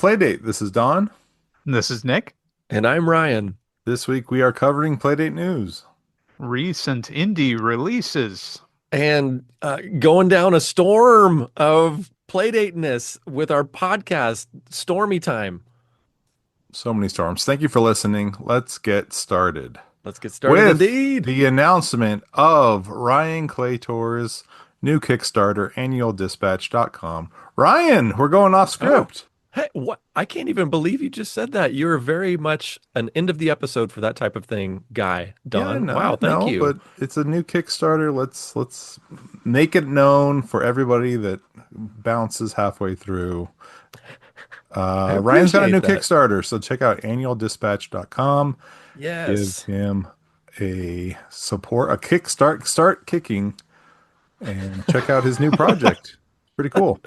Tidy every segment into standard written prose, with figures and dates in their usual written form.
Playdate. This is Don. This is Nick. And I'm Ryan. This week we are covering Playdate news. Recent indie releases. And going down a storm of Playdate-ness with our podcast, Stormy Time. So many storms. Thank you for listening. Let's get started. Let's get started with indeed. The announcement of Ryan Claytor's new Kickstarter, handhelddispatch.com. Ryan, we're going off script. Hey, what? I can't even believe you just said that. You're very much an end of the episode for that type of thing guy, Don. Yeah, Wow, thank you. But it's a new Kickstarter. Let's make it known for everybody that bounces halfway through. Ryan's got a new Kickstarter, so check out handhelddispatch.com. Yes. Give him a kickstart, start kicking, and check out his new project. Pretty cool.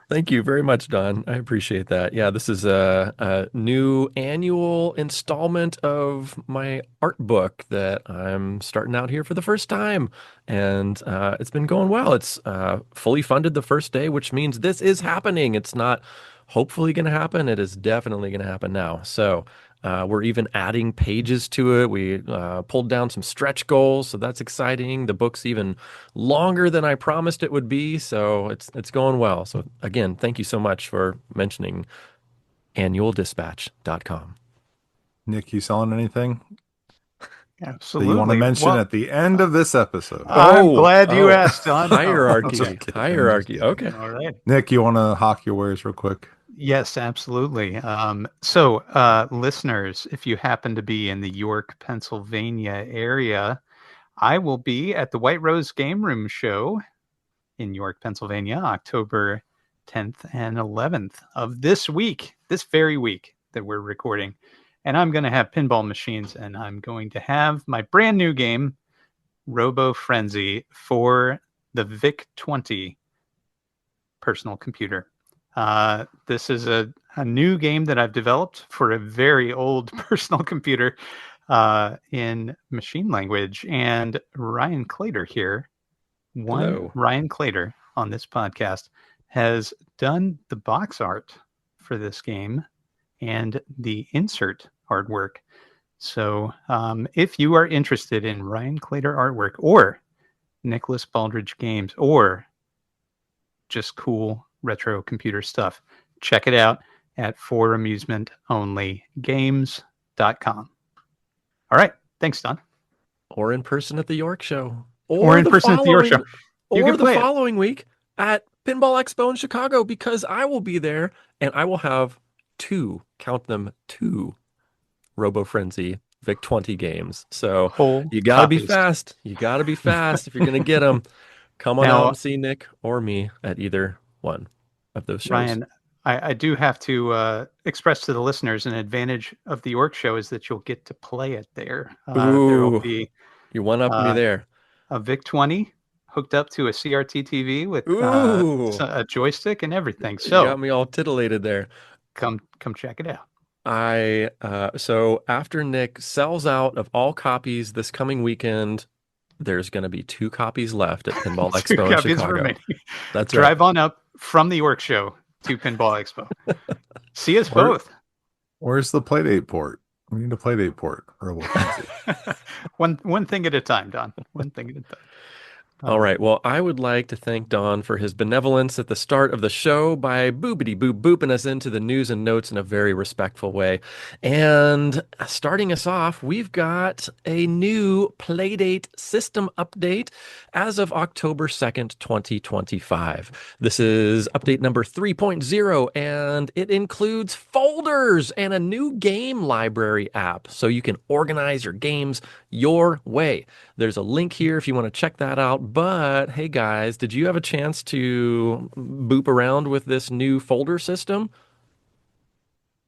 Thank you very much, Don. I appreciate that. Yeah, this is a new annual installment of my art book that I'm starting out here for the first time. And it's been going well. It's fully funded the first day, which means this is happening. It's not hopefully going to happen. It is definitely going to happen now. So we're even adding pages to it. We pulled down some stretch goals, so that's exciting. The book's even longer than I promised it would be, so it's going well. So again, thank you so much for mentioning annualdispatch.com. Nick, you selling anything Absolutely. that you want to mention at the end of this episode? I'm glad you asked, Don. Hierarchy. Hierarchy. Okay. All right. Nick, you want to hawk your wares real quick? Yes, absolutely. So, listeners, if you happen to be in the York, Pennsylvania area, I will be at the White Rose Game Room show in York, Pennsylvania, October 10th and 11th of this very week that we're recording. And I'm going to have pinball machines, and I'm going to have my brand new game, Robo Frenzy, for the VIC-20 personal computer. This is a new game that I've developed for a very old personal computer in machine language. And Ryan Claytor here, Ryan Claytor on this podcast, has done the box art for this game and the insert artwork. So if you are interested in Ryan Claytor artwork or Nicholas Baldridge games or just cool retro computer stuff, check it out at foramusementonlygames.com. All right. Thanks, Don. Or in person at the York show. Or in person at the York show. Or the following week at Pinball Expo in Chicago, because I will be there and I will have two Robo Frenzy VIC-20 games. So you got to be fast. You got to be fast if you're going to get them. Come on out and see Nick or me at either one of those shows. Ryan, I do have to express to the listeners an advantage of the York show is that you'll get to play it there. There will be you one-upped me there. A VIC-20 hooked up to a CRT TV with a joystick and everything. So you got me all titillated there. Come check it out. So after Nick sells out of all copies this coming weekend, there's going to be 2 copies left at Pinball Expo in Chicago. Remaining. That's right. Drive on up from the York show to Pinball Expo. See us both. Where's the Playdate port? We need a Playdate port. One thing at a time, Don. One thing at a time. All right. Well, I would like to thank Don for his benevolence at the start of the show by booping us into the news and notes in a very respectful way. And starting us off, we've got a new Playdate system update as of October 2nd, 2025. This is update number 3.0, and it includes folders and a new game library app, so you can organize your games your way. There's a link here if you want to check that out. But hey guys, did you have a chance to boop around with this new folder system?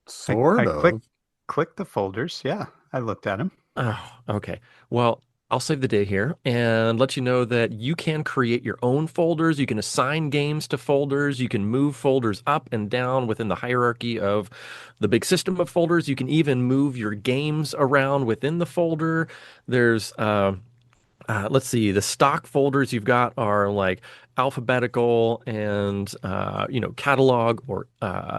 Sort of. Click the folders. Yeah, I looked at them. Oh, okay. Well, I'll save the day here and let you know that you can create your own folders. You can assign games to folders. You can move folders up and down within the hierarchy of the big system of folders. You can even move your games around within the folder. There's let's see, the stock folders you've got are like alphabetical and catalog or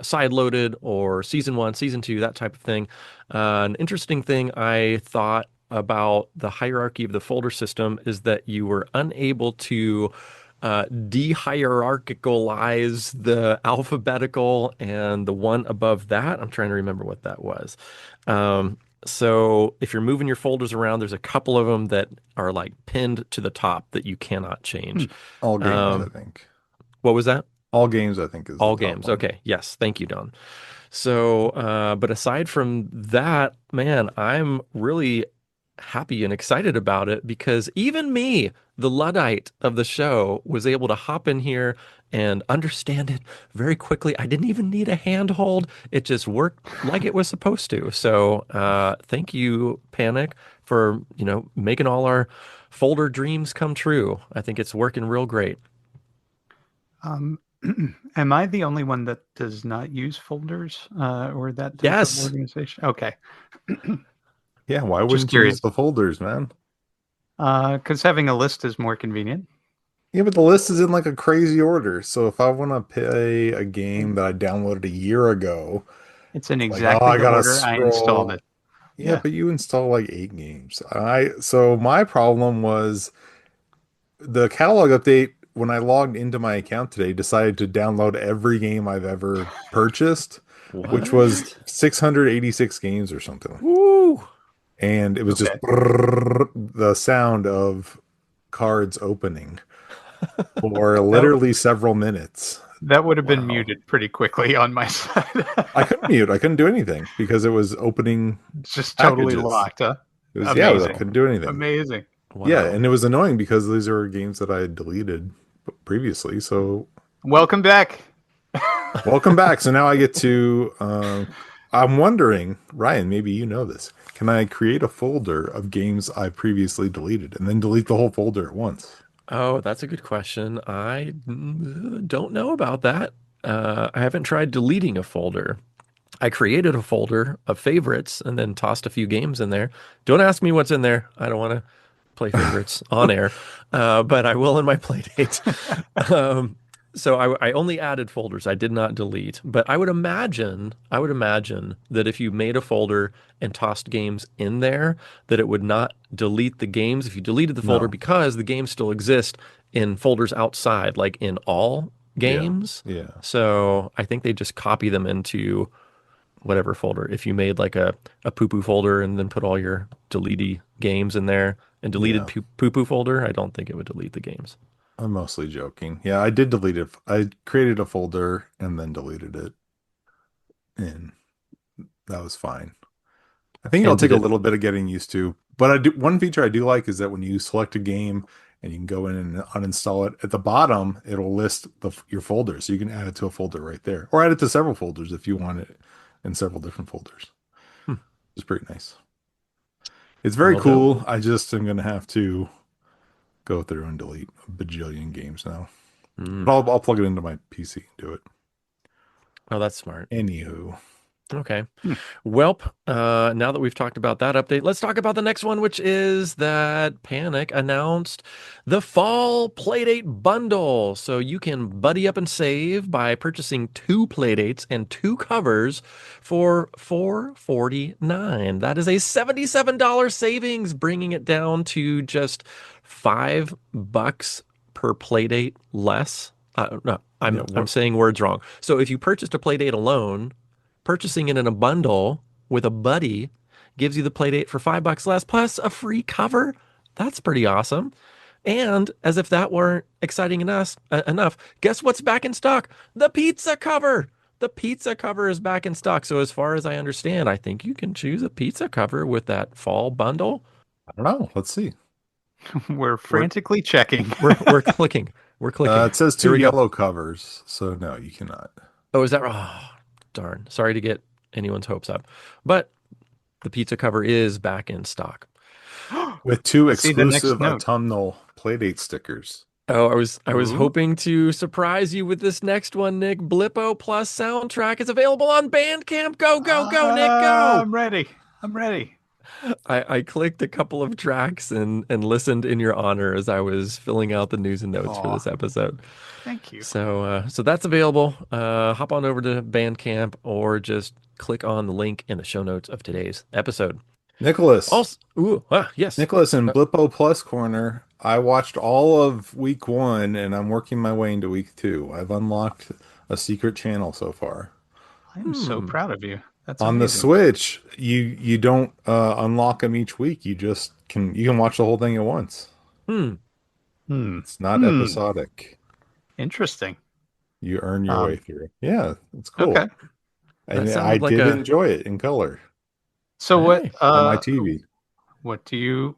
side loaded or season one, season two, that type of thing. An interesting thing I thought about the hierarchy of the folder system is that you were unable to de-hierarchicalize the alphabetical and the one above that. I'm trying to remember what that was. Um, so if you're moving your folders around, there's a couple of them that are like pinned to the top that you cannot Hmm. change. All games, I Um, think. what was that? All games, I think, is the All top games. one. Okay. Yes. Thank you, Don. So, but aside from that, man, I'm really happy and excited about it because even me, the Luddite of the show, was able to hop in here and understand it very quickly. I didn't even need a handhold. It just worked like it was supposed to. So, thank you, Panic, for, making all our folder dreams come true. I think it's working real great. Um, am I the only one that does not use folders or that type of Yes. organization? Okay. Yeah, why Just wouldn't you use curious. the folders, man? Because having a list is more convenient. Yeah, but the list is in like a crazy order. So if I want to play a game that I downloaded a year ago, It's in it's like, oh, exactly I the gotta order I installed scroll. it. Yeah, Yeah. but you install like 8 games. So my problem was the catalog update when I logged into my account today decided to download every game I've ever purchased, which was What? 686 games or something. Woo! And it was just Okay. brrrr, the sound of cards opening for That literally several minutes. that would have been Wow. muted pretty quickly on my side. I couldn't mute. I couldn't do anything because it was opening It's just totally packages. locked, huh? Yeah, I Amazing. couldn't do anything. Amazing. Yeah, Wow. and it was annoying because these are games that I had deleted previously. So Welcome back. welcome back. So now I get to. I'm wondering, Ryan, maybe you know this. Can I create a folder of games I previously deleted and then delete the whole folder at once? Oh, that's a good question. I don't know about that. I haven't tried deleting a folder. I created a folder of favorites and then tossed a few games in there. Don't ask me what's in there. I don't want to play favorites on air, but I will in my Playdate. Um, so I only added folders. I did not delete. But I would imagine that if you made a folder and tossed games in there, that it would not delete the games if you deleted the folder No. because the games still exist in folders outside, like in all Yeah. games. Yeah. So I think they just copy them into whatever folder. If you made like a poo poo folder and then put all your deletey games in there and deleted Yeah. poo poo folder, I don't think it would delete the games. I'm mostly joking. Yeah, I did delete it. I created a folder and then deleted it, and that was fine. I think it'll And take did a it? little bit of getting used to, but I do one feature I do like is that when you select a game and you can go in and uninstall it, at the bottom it'll list your folders, so you can add it to a folder right there, or add it to several folders if you want it in several different folders. Hmm, It's pretty nice. It's very will do. cool. I just am gonna have to go through and delete a bajillion games now, Mm. but I'll plug it into my PC and do it. Oh, that's smart. Anywho, Okay. Hmm. Welp, now that we've talked about that update, let's talk about the next one, which is that Panic announced the Fall Playdate Bundle. So you can buddy up and save by purchasing 2 Playdates and 2 covers for $4.49. That is a $77 savings, bringing it down to just $5 per Playdate less. No, yeah, I'm what? saying words wrong. So if you purchased a Playdate alone, purchasing it in a bundle with a buddy gives you the Playdate for $5 less plus a free cover. That's pretty awesome. And as if that weren't exciting enough, guess what's back in stock? The pizza cover. The pizza cover is back in stock. So as far as I understand, I think you can choose a pizza cover with that fall bundle. I don't know. Let's see. We're We're frantically checking. we're clicking. We're clicking. It says Here two we go. yellow covers, so no, you cannot. Oh, is that? Oh, darn. Sorry to get anyone's hopes up. But the pizza cover is back in stock. With two I see the next exclusive note. autumnal Playdate stickers. Oh, I was Ooh. hoping to surprise you with this next one, Nick. Blippo Plus soundtrack is available on Bandcamp. Go, go, go, Nick, go. I'm ready. I'm ready. I clicked a couple of tracks and listened in your honor as I was filling out the news and notes for Aw, this episode. thank you. So that's available. Hop on over to Bandcamp or just click on the link in the show notes of today's episode. Nicholas, Also, yes. Nicholas in Uh, Blippo Plus Corner. I watched all of week 1 and I'm working my way into week 2. I've unlocked a secret channel so far. I am so hmm. proud of you. That's On the amazing. Switch, you don't unlock them each week. You can watch the whole thing at once. Hmm. Hmm. It's not Hmm. episodic. Interesting. You earn your way Um, through. Yeah, it's okay. cool. That And I sounded like did a enjoy it in color So hey. on my TV. what do you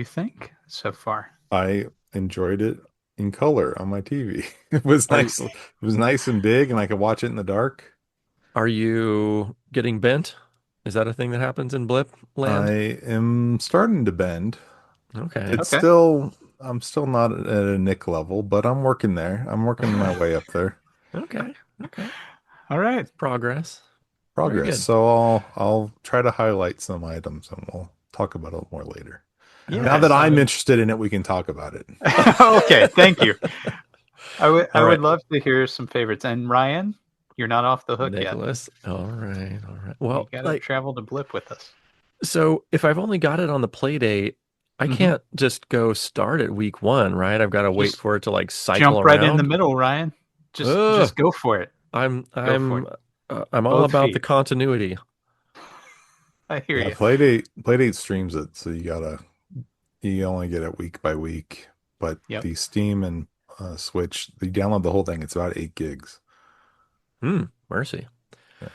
think so far? I enjoyed it in color on my TV. It was Are you, nice. It was nice and big, and I could watch it in the dark. Are you getting bent? Is that a thing that happens in Blip I land? am starting to bend. Okay. It's okay. still, I'm still not at a Nick level, but I'm working there. I'm working my way up there. Okay. Okay. All right. Progress. Very Progress. good. So I'll try to highlight some items and we'll talk about it more later. Now Yeah. that Okay. I'm interested in it, we can talk about it. Okay. Thank you. I All would right. love to hear some favorites. And Ryan, you're not off the hook yet. Nicholas. All right. All right. You Well, got to like, travel to Blip with us. so if I've only got it on the Playdate, I Hmm. can't just go start at week 1, right? I've got to wait Just for it to like cycle jump right in the around. middle, Ryan. Ugh, Just go for it. I'm Go for I'm it. I'm all Both about the feet. continuity. I hear Yeah, you. Playdate streams it, so you only get it week by week. But Yep. the Steam and Switch, you download the whole thing. It's about 8 gigs. Mercy. Yeah.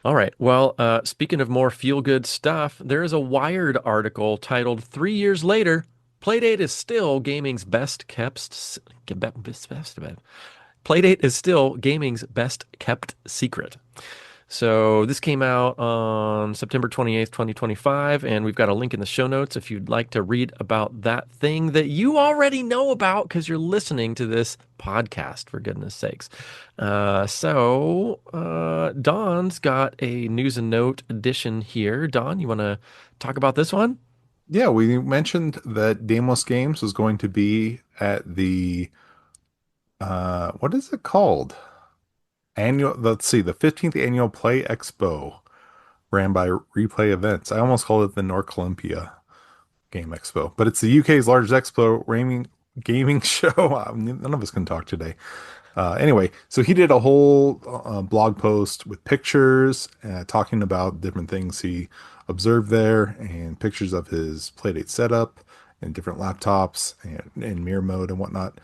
All right. Well, speaking of more feel-good stuff, there is a Wired article titled 3 Years Later, Playdate is still gaming's best kept Playdate is still gaming's best kept secret. So this came out on September 28th, 2025, and we've got a link in the show notes if you'd like to read about that thing that you already know about because you're listening to this podcast, for goodness sakes. Don's got a news and note edition here. Don, you want to talk about this one? Yeah, we mentioned that Damos Games was going to be at the what is it called? Let's see, the 15th annual Play Expo ran by Replay Events. I almost called it the North Olympia Game Expo, but it's the UK's largest expo gaming show. None of us can talk today. Anyway, so he did a whole blog post with pictures talking about different things he observed there and pictures of his Playdate setup and different laptops and mirror mode and whatnot.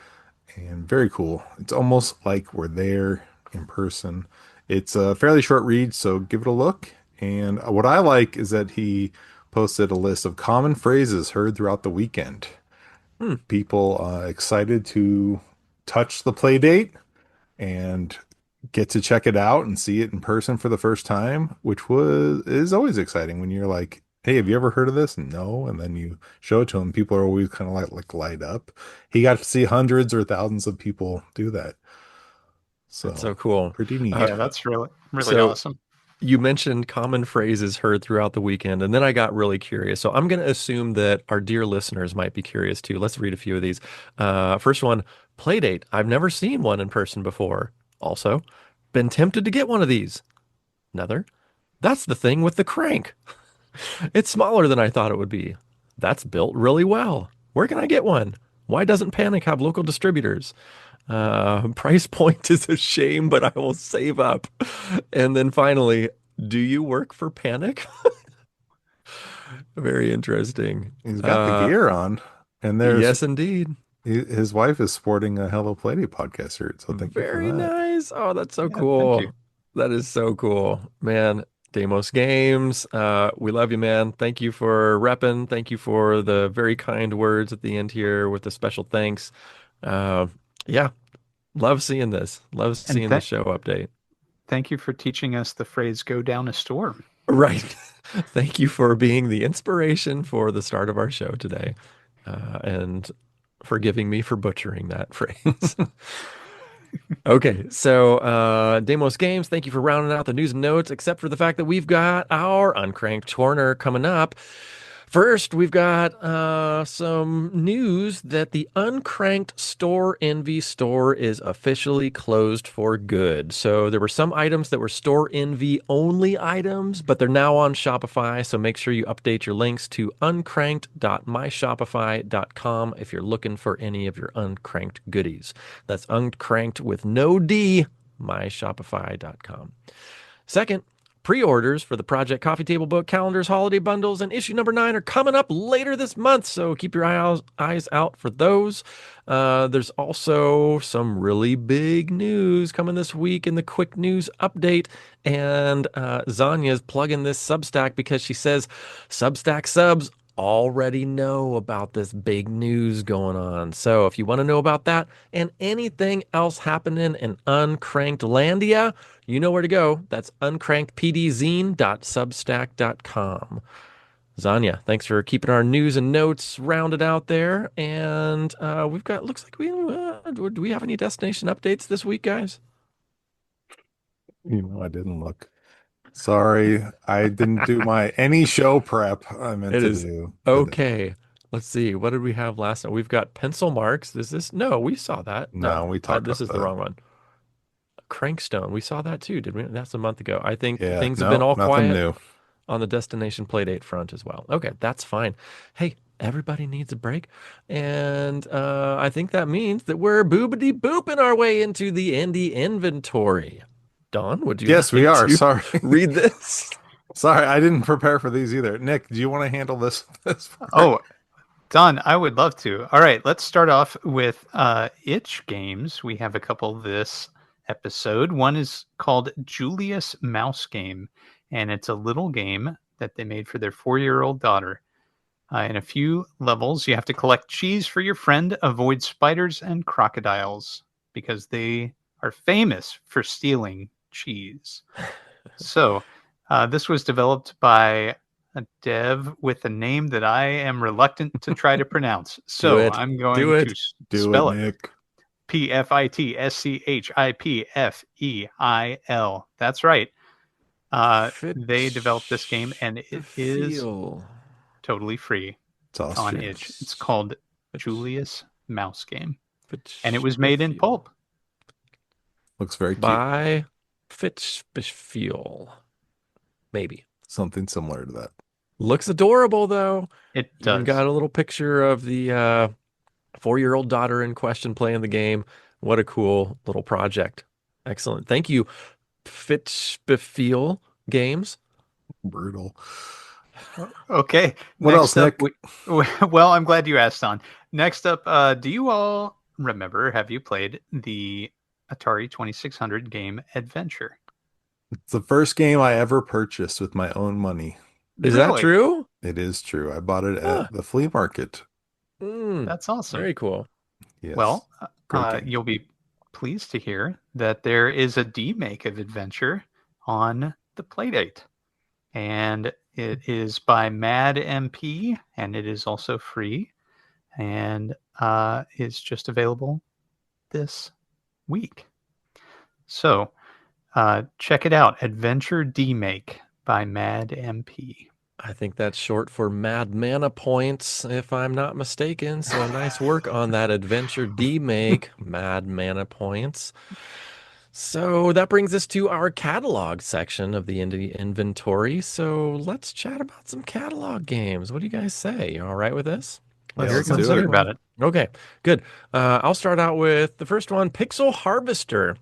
And very cool. It's almost like we're there in person. It's a fairly short read, so give it a look. And what I like is that he posted a list of common phrases heard throughout the weekend. Hmm, People excited to touch the play date and get to check it out and see it in person for the first time, which was is always exciting when you're like, "Hey, have you ever heard of this?" No, and then you show it to them. People are always kind of like light up. He got to see hundreds or thousands of people do that, that's so so cool. pretty neat. Yeah, that's really So awesome. you mentioned common phrases heard throughout the weekend, and then I got really curious. So I'm going to assume that our dear listeners might be curious too. Let's read a few of these. First one, Playdate. I've never seen one in person before. Also, been tempted to get one of these. Another, that's the thing with the crank. It's smaller than I thought it would be. That's built really well. Where can I get one? Why doesn't Panic have local distributors? Price point is a shame, but I will save up. And then finally, do you work for Panic? Very interesting. He's got the gear on, and there's Yes, indeed. his wife is sporting a Hello Playdate podcast shirt, so thank you for Very that. nice. Oh, that's so Yeah, thank you. cool. That is so cool. Man, Damos Games, we love you, man. Thank you for repping. Thank you for the very kind words at the end here with the special thanks. Uh, yeah, love seeing this. Love And seeing the show update. thank you for teaching us the phrase "go down a storm." Right. Thank you for being the inspiration for the start of our show today, and forgiving me for butchering that phrase. Okay, so Damos Games, thank you for rounding out the news and notes, except for the fact that we've got our Uncranked Corner coming up. First, we've got some news that the Uncranked Store Envy store is officially closed for good. So there were some items that were Store Envy only items, but they're now on Shopify. So make sure you update your links to uncranked.myshopify.com if you're looking for any of your uncranked goodies. That's uncranked with no D, myshopify.com. Second, pre-orders for the Project Coffee Table book, calendars, holiday bundles, and issue number 9 are coming up later this month, so keep your eyes out for those. There's also some really big news coming this week in the quick news update, and Zanya's plugging this Substack because she says Substack subs already know about this big news going on. So if you want to know about that and anything else happening in Uncranked Landia, you know where to go. That's uncrankedpdzine.substack.com. Zanya, thanks for keeping our news and notes rounded out there. And we've got, looks like do we have any destination updates this week, guys? I didn't look. Sorry, I didn't do my any show prep I meant It to is do today. okay. Let's see. What did we have last time? We've got pencil marks. Is this? No, we saw that. No, No, we talked this about is the that. wrong one. Crankstone. We saw that too, did we? That's a month ago. I think Yeah, things have been no, all nothing quiet new. on the destination playdate front as well. Okay, that's fine. Hey, everybody needs a break. And I think that means that we're boobity booping our way into the indie inventory. Don, would you Yes, we like are. to Sorry. read this? Sorry, I didn't prepare for these either. Nick, do you want to handle this part? Oh, Don, I would love to. All right, let's start off with itch games. We have a couple this episode. One is called Julius Mouse Game, and it's a little game that they made for their 4-year-old daughter. In a few levels, you have to collect cheese for your friend, avoid spiders and crocodiles because they are famous for stealing cheese. So, this was developed by a dev with a name that I am reluctant to try to pronounce. Do So, it. I'm Do going to it. Do it, spell it Nick. Pfitschipfeil. That's right. They developed this game and it is Feel. totally free It's on Austrian. itch. It's called Fitch. Julius Mouse Game, and it Fitch. was made in Feel. pulp. Looks very cute. By Fitch. Maybe. Something similar to that. Looks adorable, though. It Even does. got a little picture of the 4-year-old daughter in question playing the game. What a cool little project. Excellent. Thank you, Fitchbefeel Games. Brutal. Okay. What Next else, up, Nick? well, I'm glad you asked, on. Next up, do you all remember? Have you played the Atari 2600 game Adventure? It's the first game I ever purchased with my own money. Is that Really? true? It is true. I bought it Huh. at the flea market. That's awesome. Very cool. Yes. Well, Great game. you'll be pleased to hear that there is a demake of Adventure on the Playdate. And it is by Mad MP, and it is also free, and is just available this week. So check it out, Adventure Demake by Mad MP. I think that's short for Mad Mana Points, if I'm not mistaken. So nice work on that Adventure D-Make, Mad Mana Points. So that brings us to our catalog section of the indie inventory. So let's chat about some catalog games. What do you guys say? You all right with this? Yeah, Let's let's do hear it. about it. Okay, good. I'll start out with the first one, Pixel Harvester.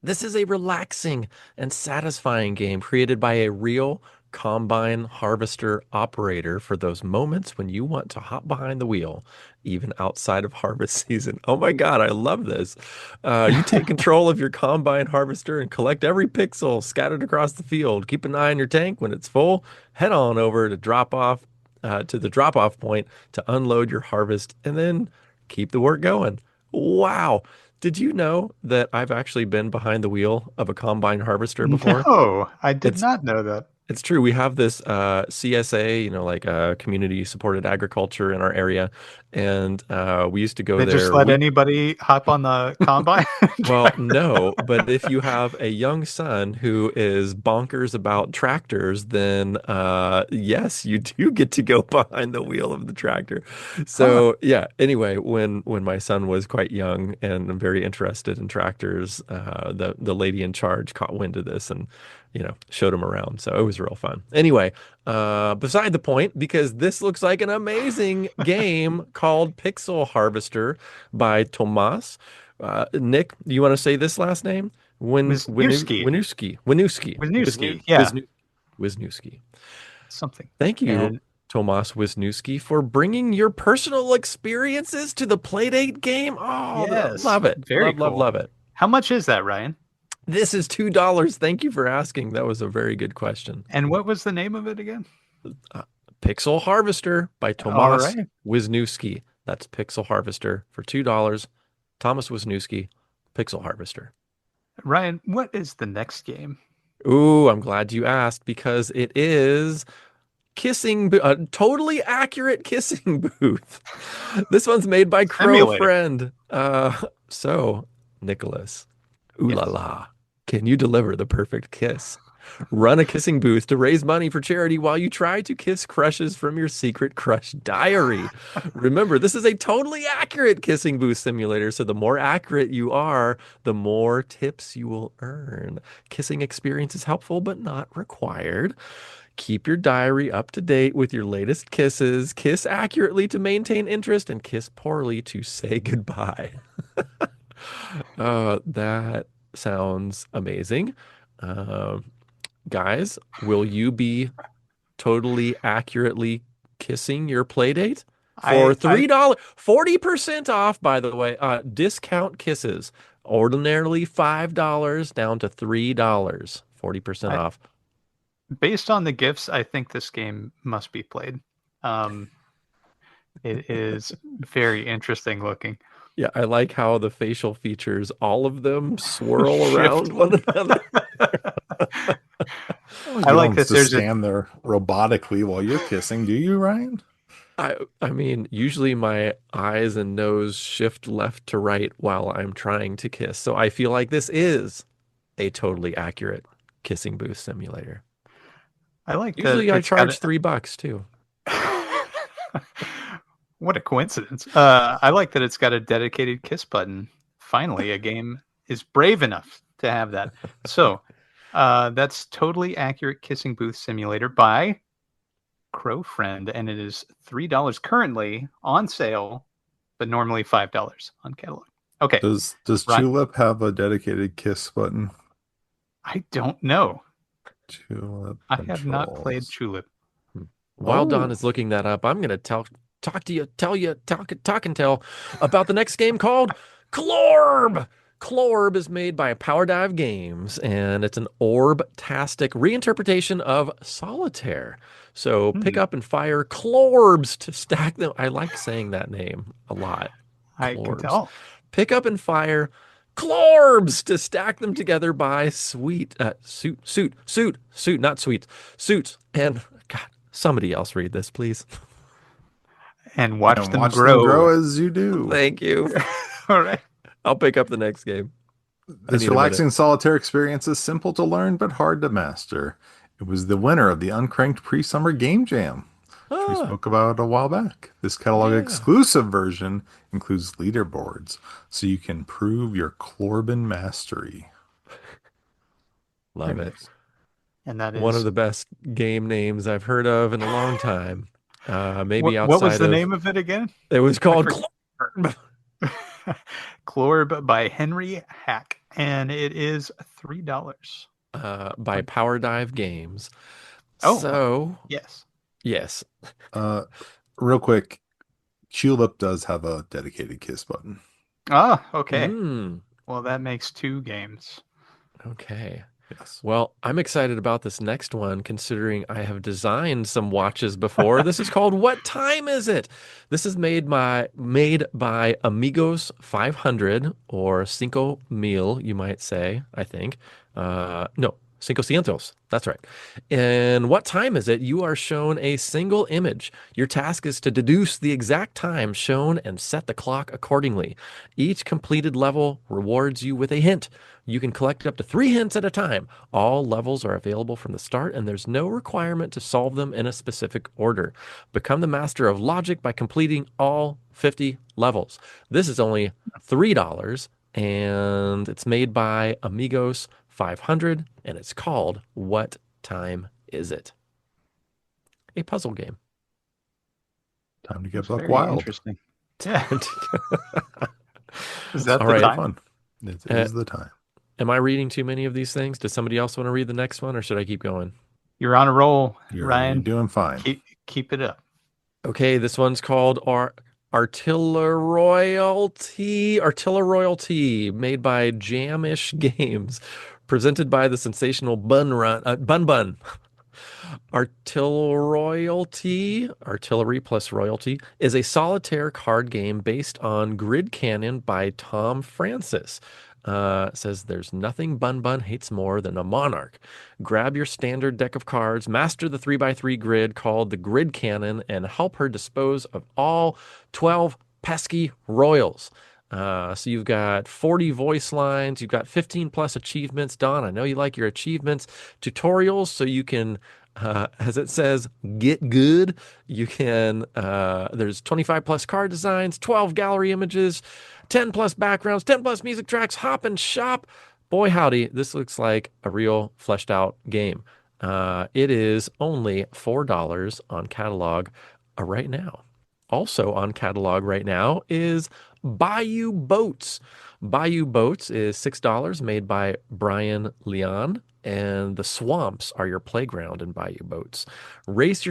This is a relaxing and satisfying game created by a real combine harvester operator for those moments when you want to hop behind the wheel, even outside of harvest season. Oh my God, I love this. You take control of your combine harvester and collect every pixel scattered across the field. Keep an eye on your tank when it's full. Head on over to the drop off point to unload your harvest and then keep the work going. Wow. Did you know that I've actually been behind the wheel of a combine harvester before? No, I did It's not know that. It's true. We have this CSA, like community supported agriculture in our area, and we used to go They just there. let anybody hop on the combine? Well, no, but if you have a young son who is bonkers about tractors, then yes, you do get to go behind the wheel of the tractor. Huh. So yeah, anyway, when my son was quite young and very interested in tractors, the lady in charge caught wind of this and showed him around. So it was real fun. Anyway, beside the point, because this looks like an amazing game called Pixel Harvester by Tomas. Nick, do you want to say this last name? Wisniewski. Wisniewski. Yeah, Wisniewski. something. Thank you, And Tomas Wisniewski, for bringing your personal experiences to the Playdate game. Oh, yes, love it. very Love, love, cool. love it. How much is that, Ryan? This is $2. Thank you for asking. That was a very good question. And what was the name of it again? Uh, Pixel Harvester by All Tomas right. Wisniewski. That's Pixel Harvester for $2. Thomas Wisniewski, Pixel Harvester. Ryan, what is the next game? Ooh, I'm glad you asked because it is a totally accurate kissing booth. This one's made by Crow Simulator. Friend. So, Nicholas, ooh la Yes. la, can you deliver the perfect kiss? Run a kissing booth to raise money for charity while you try to kiss crushes from your secret crush diary. Remember, this is a totally accurate kissing booth simulator, so the more accurate you are, the more tips you will earn. Kissing experience is helpful, but not required. Keep your diary up to date with your latest kisses. Kiss accurately to maintain interest, and kiss poorly to say goodbye. That sounds amazing. Uh, Guys, will you be totally accurately kissing your playdate for I $3? 40% off, by the way. Discount kisses. Ordinarily $5 down to $3. 40% I off. based on the gifts, I think this game must be played. Um, it is very interesting looking. Yeah, I like how the facial features, all of them swirl Shift. around one another. Oh, I you like don't that just there's a stand there robotically while you're kissing, do you, Ryan? I mean, usually my eyes and nose shift left to right while I'm trying to kiss. So I feel like this is a totally accurate kissing booth simulator. I like that Usually I it's got charge $3 too. what a coincidence. I like that it's got a dedicated kiss button. Finally, a game is brave enough to have that. So, that's Totally Accurate Kissing Booth Simulator by Crow Friend, and it is $3 currently on sale, but normally $5 on catalog. Okay, Does right. Tulip have a dedicated kiss button? I don't know. Tulip I have not played controls. Tulip. While Don Oh, is looking that up, I'm gonna talk and tell about the next game called Clorb. Clorb is made by Power Dive Games, and it's an orb-tastic reinterpretation of Solitaire. So pick Hmm, up and fire Clorbs to stack them. I like saying that name a lot. I can Clorbs. tell. Pick up and fire Clorbs to stack them together by suit, not sweet, suits. And God, somebody else read this, please. And watch and them watch them grow. grow as you do. Thank you. All right. I'll pick up the next game. I This need a minute. relaxing solitaire experience is simple to learn but hard to master. It was the winner of the Uncranked Pre-Summer Game Jam, which we Ah, spoke about a while back. This catalog yeah. exclusive version includes leaderboards, so you can prove your Clorbin mastery. Love Very it. nice. And that One of is the best game names I've heard of in a long time. Maybe what was outside the of name of it again? it was I called forget. Clorb. Clorb by Henry Hack, and it is $3. By Power Dive Games. Oh, So, yes. yes. Uh, real quick, Tulip does have a dedicated kiss button. Ah, okay. Mm, Well, that makes two games. okay. Yes. Well, I'm excited about this next one considering I have designed some watches before. This is called What Time Is It? This is made by Amigos 500 or Cinco Mil, you might say, I think. No, Cinco cientos. That's right. And what time is it? You are shown a single image. Your task is to deduce the exact time shown and set the clock accordingly. Each completed level rewards you with a hint. You can collect up to 3 hints at a time. All levels are available from the start, and there's no requirement to solve them in a specific order. Become the master of logic by completing all 50 levels. This is only $3, and it's made by Amigos 500, and it's called What Time Is It? A puzzle game. Time to get It's buck very wild. interesting. Yeah. Is All that the right. time? Fun. It is the time. Am I reading too many of these things? Does somebody else want to read the next one, or should I keep going? You're on a roll, You're Ryan. doing fine. Keep it up. Okay, this one's called Artilleroyalty, made by Jamish Games, presented by the sensational Bun Bun. Artillery plus royalty, is a solitaire card game based on Grid Canyon by Tom Francis. Says there's nothing Bun Bun hates more than a monarch. Grab your standard deck of cards, master the 3x3 grid called the Grid Cannon, and help her dispose of all 12 pesky royals. So you've got 40 voice lines, you've got 15 plus achievements. Don, I know you like your achievements. Tutorials, so you can, as it says, get good. You can, there's 25 plus card designs, 12 gallery images, 10 plus backgrounds, 10 plus music tracks, hop and shop. Boy, howdy, this looks like a real fleshed out game. It is only $4 on catalog right now. Also on catalog right now is Bayou Boats. Bayou Boats is $6, made by Brian Leon, and the swamps are your playground in Bayou Boats. Race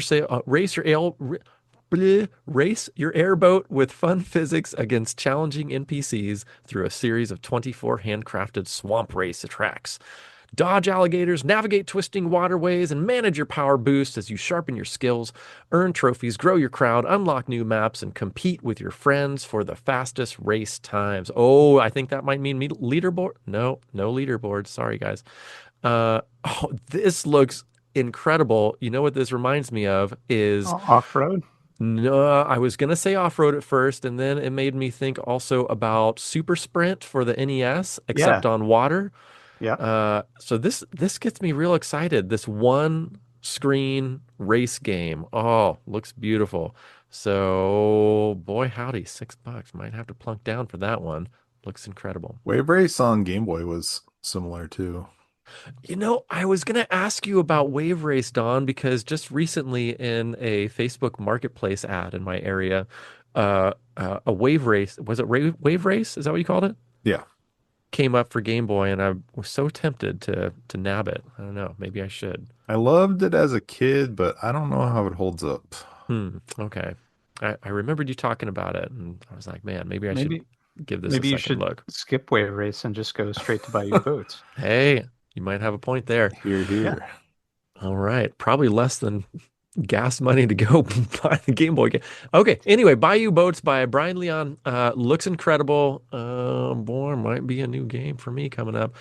your airboat with fun physics against challenging NPCs through a series of 24 handcrafted swamp race tracks. Dodge alligators, navigate twisting waterways, and manage your power boost as you sharpen your skills, earn trophies, grow your crowd, unlock new maps, and compete with your friends for the fastest race times. Oh, I think that might mean leaderboard. No leaderboard. Sorry, guys. This looks incredible. You know what this reminds me of is Off-road? no, I was gonna say off-road at first, and then it made me think also about Super Sprint for the NES, except on water. Yeah. So this gets me real excited. This one screen race game. Oh, looks beautiful. So boy, howdy, $6. Might have to plunk down for that one. Looks incredible. Wave Race on Game Boy was similar too. You know, I was going to ask you about Wave Race, Don, because just recently in a Facebook Marketplace ad in my area, a Wave Race, was it Wave Race? Is that what you called it? Yeah. Came up for Game Boy, and I was so tempted to nab it. I don't know. Maybe I should. I loved it as a kid, but I don't know how it holds up. Okay. I remembered you talking about it, and I was like, man, maybe I should give this a Maybe you second should look. skip Wave Race and just go straight to Bayou Boats. Hey, you might have a point there. Here. Yeah. All right. Probably less than gas money to go buy the Game Boy game. Okay. Anyway, Bayou Boats by Brian Leon looks incredible. Boy, might be a new game for me coming up.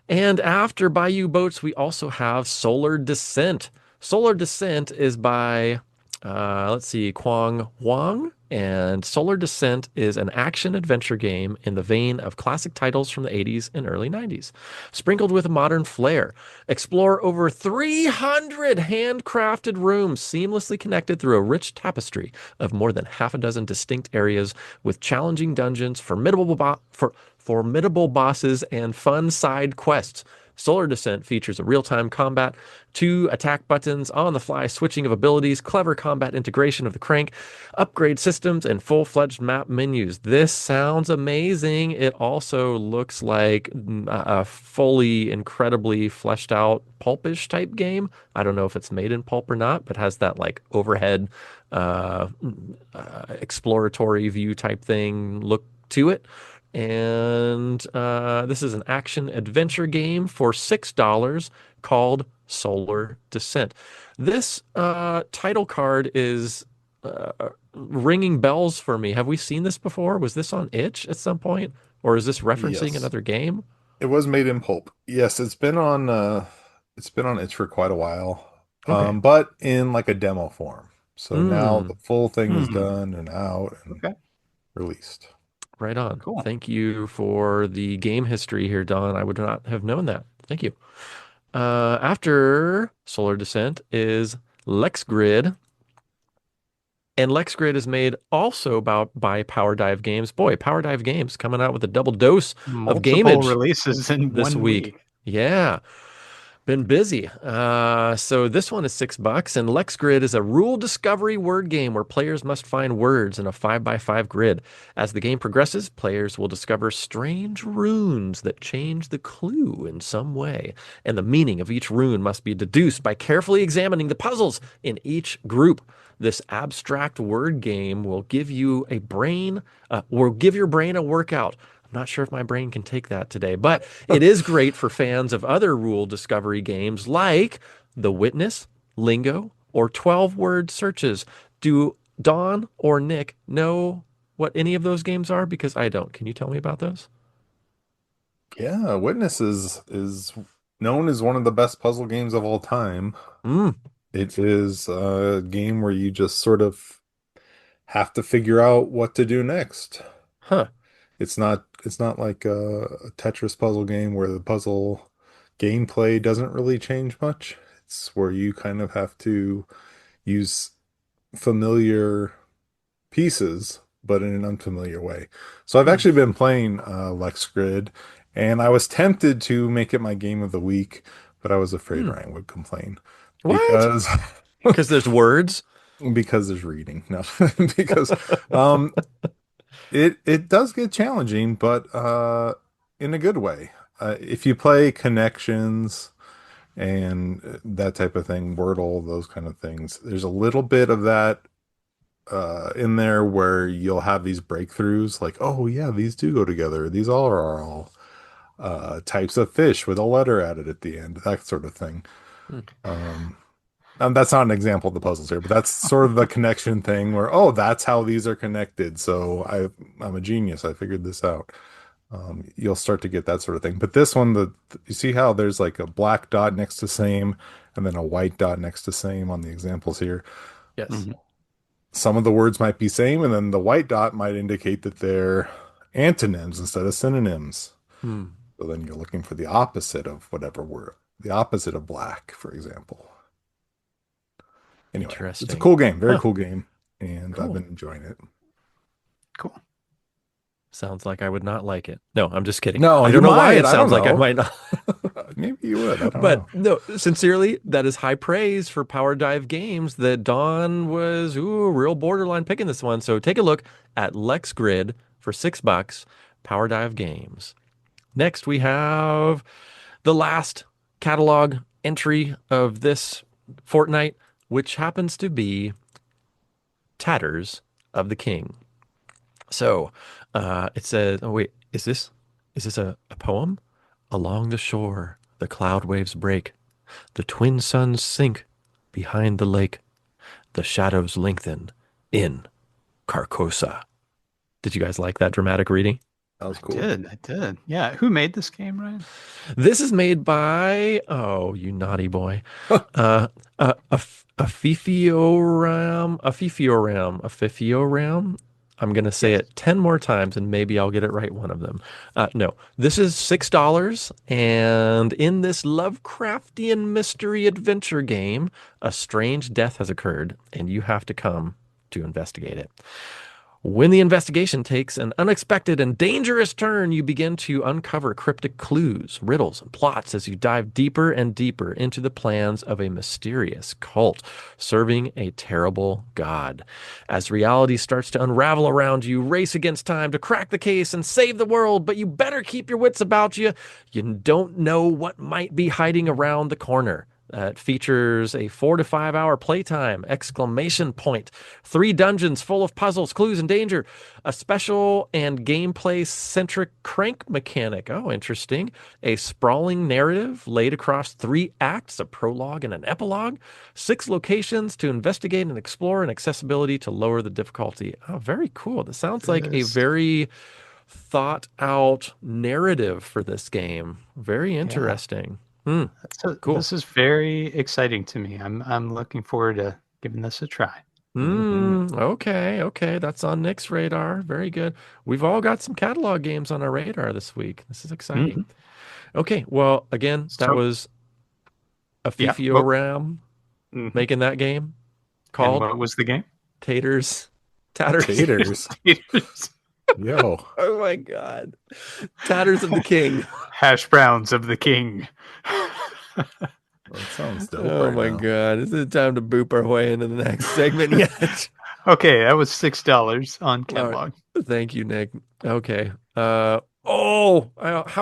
And after Bayou Boats, we also have Solar Descent. Solar Descent is by, let's see, Kwang Wang. And Solar Descent is an action-adventure game in the vein of classic titles from the 80s and early 90s, sprinkled with a modern flair. Explore over 300 handcrafted rooms seamlessly connected through a rich tapestry of more than half a dozen distinct areas with challenging dungeons, formidable bosses, and fun side quests. Solar Descent features a real-time combat, 2 attack buttons, on-the-fly switching of abilities, clever combat integration of the crank, upgrade systems, and full-fledged map menus. This sounds amazing. It also looks like a fully, incredibly fleshed out pulpish type game. I don't know if it's made in pulp or not, but has that like overhead exploratory view type thing look to it. And this is an action adventure game for $6 called Solar Descent. This title card is ringing bells for me. Have we seen this before? Was this on Itch at some point? Or is this referencing Yes. another game? It was made in pulp. Yes, it's been on It's been on itch for quite a while, Okay. but in like a demo form. So now the Mm, full thing is Hmm. done and out and Okay. released. right on. Cool. Thank you for the game history here, Don. I would not have known that. Thank you. After Solar Descent is Lex Grid. And Lex Grid is made also by Power Dive Games. Boy, Power Dive Games coming out with a double dose of Multiple gameage releases in this one week. week. Yeah, been busy. So this one is $6, and Lex Grid is a rule discovery word game where players must find words in a 5x5 grid. As the game progresses, players will discover strange runes that change the clue in some way, and the meaning of each rune must be deduced by carefully examining the puzzles in each group. This abstract word game will give your brain a workout. I'm not sure if my brain can take that today, but it is great for fans of other rule discovery games like The Witness, Lingo, or 12-word searches. Do Don or Nick know what any of those games are? Because I don't. Can you tell me about those? Yeah, Witness is known as one of the best puzzle games of all time. Mm, It is a game where you just sort of have to figure out what to do next. huh. It's not like a Tetris puzzle game where the puzzle gameplay doesn't really change much. It's where you kind of have to use familiar pieces, but in an unfamiliar way. So I've Hmm. actually been playing Lex Grid, and I was tempted to make it my game of the week, but I was afraid Hmm. Ryan would complain What? because Because there's words? because there's reading. No, because um it does get challenging, but in a good way. If you play connections and that type of thing, Wordle, those kind of things, there's a little bit of that in there where you'll have these breakthroughs like, oh yeah, these do go together. These all are all types of fish with a letter added at the end, that sort of thing. Hmm. Um, and that's not an example of the puzzles here, but that's sort of the connection thing where, oh, that's how these are connected. So I'm a genius. I figured this out. You'll start to get that sort of thing. But this one, you see how there's like a black dot next to same and then a white dot next to same on the examples here. Yes. Mhm. Some of the words might be same, and then the white dot might indicate that they're antonyms instead of synonyms. Hmm. So then you're looking for the opposite of whatever word, the opposite of black, for example. Anyway, it's a Interesting. cool game, very Huh. cool game, and I've Cool. been enjoying it. Cool. Sounds like I would not like it. No, I'm just kidding. No, I you don't know why might. it I don't sounds like I know. might not. Maybe you would. I don't But know. no, sincerely, that is high praise for Power Dive Games that Dawn was real borderline picking this one. So take a look at Lex Grid for $6, Power Dive Games. Next, we have the last catalog entry of this fortnight, which happens to be Tatters of the King. So it says, oh wait, is this a poem? Along the shore, the cloud waves break. The twin suns sink behind the lake. The shadows lengthen in Carcosa. Did you guys like that dramatic reading? That was I cool. did. I did. Yeah. Who made this game, Ryan? This is made by, oh, you naughty boy, a Fifioram. I'm going to say Yes. it 10 more times and maybe I'll get it right one of them. No, this is $6. And in this Lovecraftian mystery adventure game, a strange death has occurred and you have to come to investigate it. When the investigation takes an unexpected and dangerous turn, you begin to uncover cryptic clues, riddles, and plots as you dive deeper and deeper into the plans of a mysterious cult serving a terrible god. As reality starts to unravel around you, race against time to crack the case and save the world, but you better keep your wits about you. You don't know what might be hiding around the corner. It features a 4 to 5 hour playtime, exclamation point, 3 dungeons full of puzzles, clues, and danger, a special and gameplay-centric crank mechanic. Oh, interesting. A sprawling narrative laid across 3 acts, a prologue and an epilogue, 6 locations to investigate and explore, and accessibility to lower the difficulty. Oh, very cool. This sounds like a This. very thought out narrative for this game. Very Yeah. interesting. Hmm. So Cool. this is very exciting to me. I'm looking forward to giving this a try. Hmm. Okay, okay. That's on Nick's radar. Very good. We've all got some catalog games on our radar this week. This is exciting. Mhm. Okay, well, again, that So was a yeah. Fifio Well, Ram mhm. making that game And called what was the game? Taters. Tatters. Taters. Taters. Yo, Oh my God. Tatters of the King. Hash browns of the king. that sounds dope Oh right my now. God. Is it time to boop our way into the next segment yet? Okay, that was $6 on All right. catalog. Thank you, Nick. Okay. How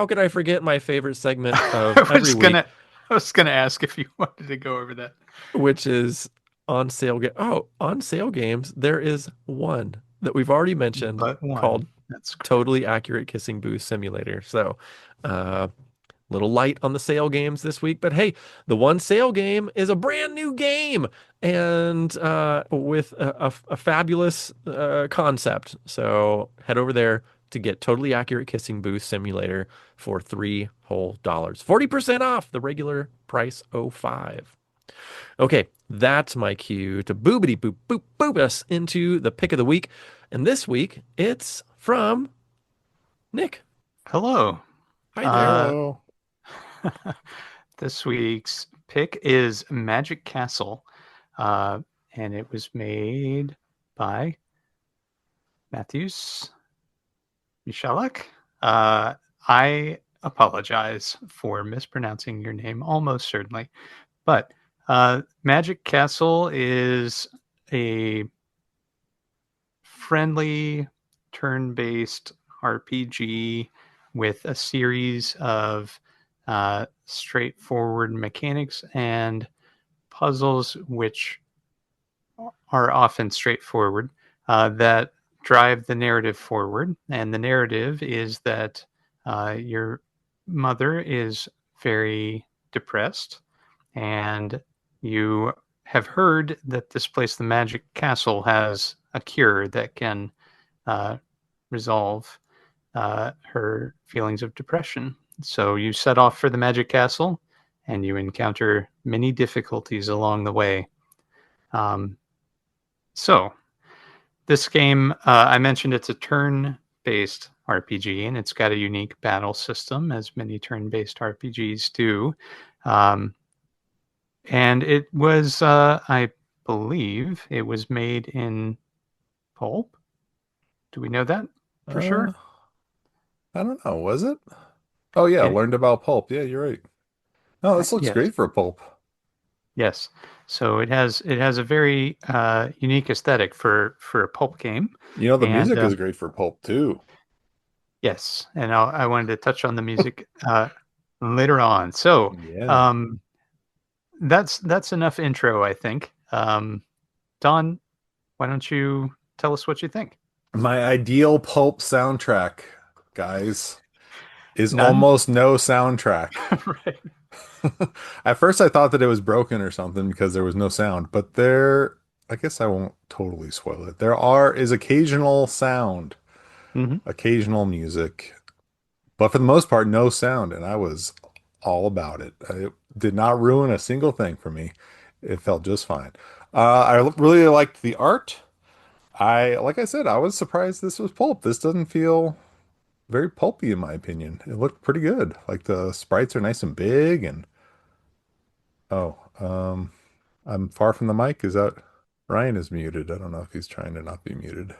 could I forget my favorite segment of I every was week, gonna I was gonna ask if you wanted to go over that. which is on sale game. Oh, on sale games, there is one that we've already mentioned But one. called That's correct. Totally Accurate Kissing Booth Simulator. So, uh, little light on the sale games this week, but hey, the one sale game is a brand new game and with a fabulous concept. So head over there to get Totally Accurate Kissing Booth Simulator for $3 whole. 40% off the regular price 05. Okay, that's my cue to boobity boop boop boop us into the pick of the week. And this week it's from Nick. Hello. Hi there. Uh, Hello. this week's pick is Magic Castle, uh, and it was made by Matthews Michalak. I apologize for mispronouncing your name almost certainly, but Magic Castle is a friendly turn-based RPG with a series of straightforward mechanics and puzzles, which are often straightforward, that drive the narrative forward. And the narrative is that your mother is very depressed, and you have heard that this place, the Magic Castle, has a cure that can uh, resolve her feelings of depression. So you set off for the Magic Castle, and you encounter many difficulties along the way. Um, so this game, I mentioned it's a turn-based RPG, and it's got a unique battle system, as many turn-based RPGs do. Um, and it was, I believe, it was made in pulp. Do we know that for Uh, sure? I don't know. Was it? Oh yeah, It, learned about pulp. Yeah, you're right. No, this looks yes, great for pulp. yes. So it has a very unique aesthetic for a pulp game, You know, the and music is great for pulp too. yes, and I wanted to touch on the music later on. So Yeah. um, that's enough intro, I think. Don, why don't you tell us what you think? My ideal pulp soundtrack, guys, is None, almost no soundtrack. right? At first, I thought that it was broken or something because there was no sound, but I guess I won't totally spoil it. Is occasional sound, Hmm. occasional music, but for the most part, no sound, and I was all about it. It did not ruin a single thing for me. It felt just fine. I really liked the art. Like I said, I was surprised this was pulp. This doesn't feel very pulpy in my opinion. It looked pretty good. Like the sprites are nice and big and oh, I'm far from the mic. Is that Ryan is muted? I don't know if he's trying to not be muted.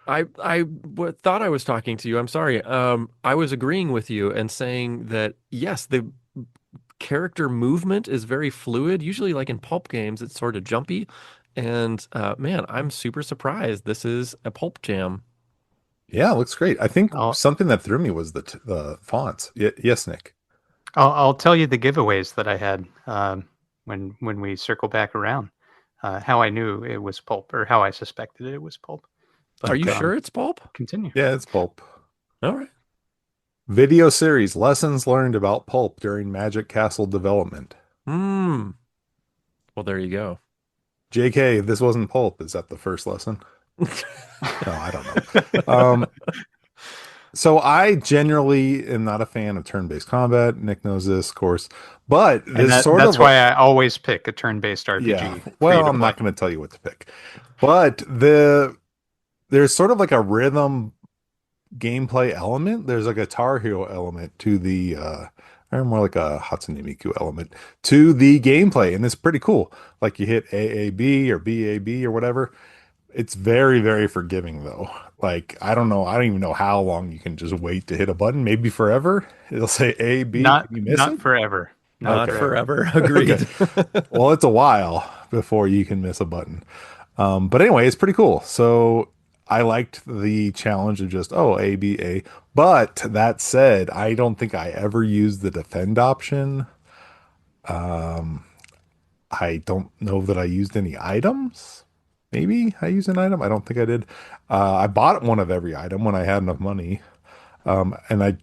Thought I was talking to you. I'm sorry. I was agreeing with you and saying that yes, the character movement is very fluid. Usually, like in pulp games, it's sort of jumpy. And man, I'm super surprised. This is a pulp jam. Yeah, it looks great. I think I'll, something that threw me was the fonts. Yes, Nick. I'll tell you the giveaways that I had when we circle back around. How I knew it was pulp, or how I suspected it was pulp. Are But you Okay. sure it's pulp? continue. Yeah, it's pulp. All right. Video series Lessons Learned About Pulp During Magic Castle Development. Hmm. Well, there you go. JK, this wasn't pulp. Is that the first lesson? No, I don't know. Um, So I generally am not a fan of turn-based combat. Nick knows this, of course, but And this sort that's of why I always pick a turn-based yeah. RPG for you Well, to I'm play. not going to tell you what to pick, but there's sort of like a rhythm gameplay element. There's a Guitar Hero element to the or more like a Hatsune Miku element to the gameplay, and it's pretty cool. Like you hit AAB or BAB or whatever. It's very, very forgiving though. Like I don't even know how long you can just wait to hit a button. Maybe forever. It'll say A, B. Can you miss Not it? forever. Not Not Okay. forever. forever. Okay. Agreed. Well, it's a while before you can miss a button. But anyway, it's pretty cool. So I liked the challenge of just, oh, A, B, A. But that said, I don't think I ever used the defend option. I don't know that I used any items. Maybe I used an item. I don't think I did. I bought one of every item when I had enough money. And I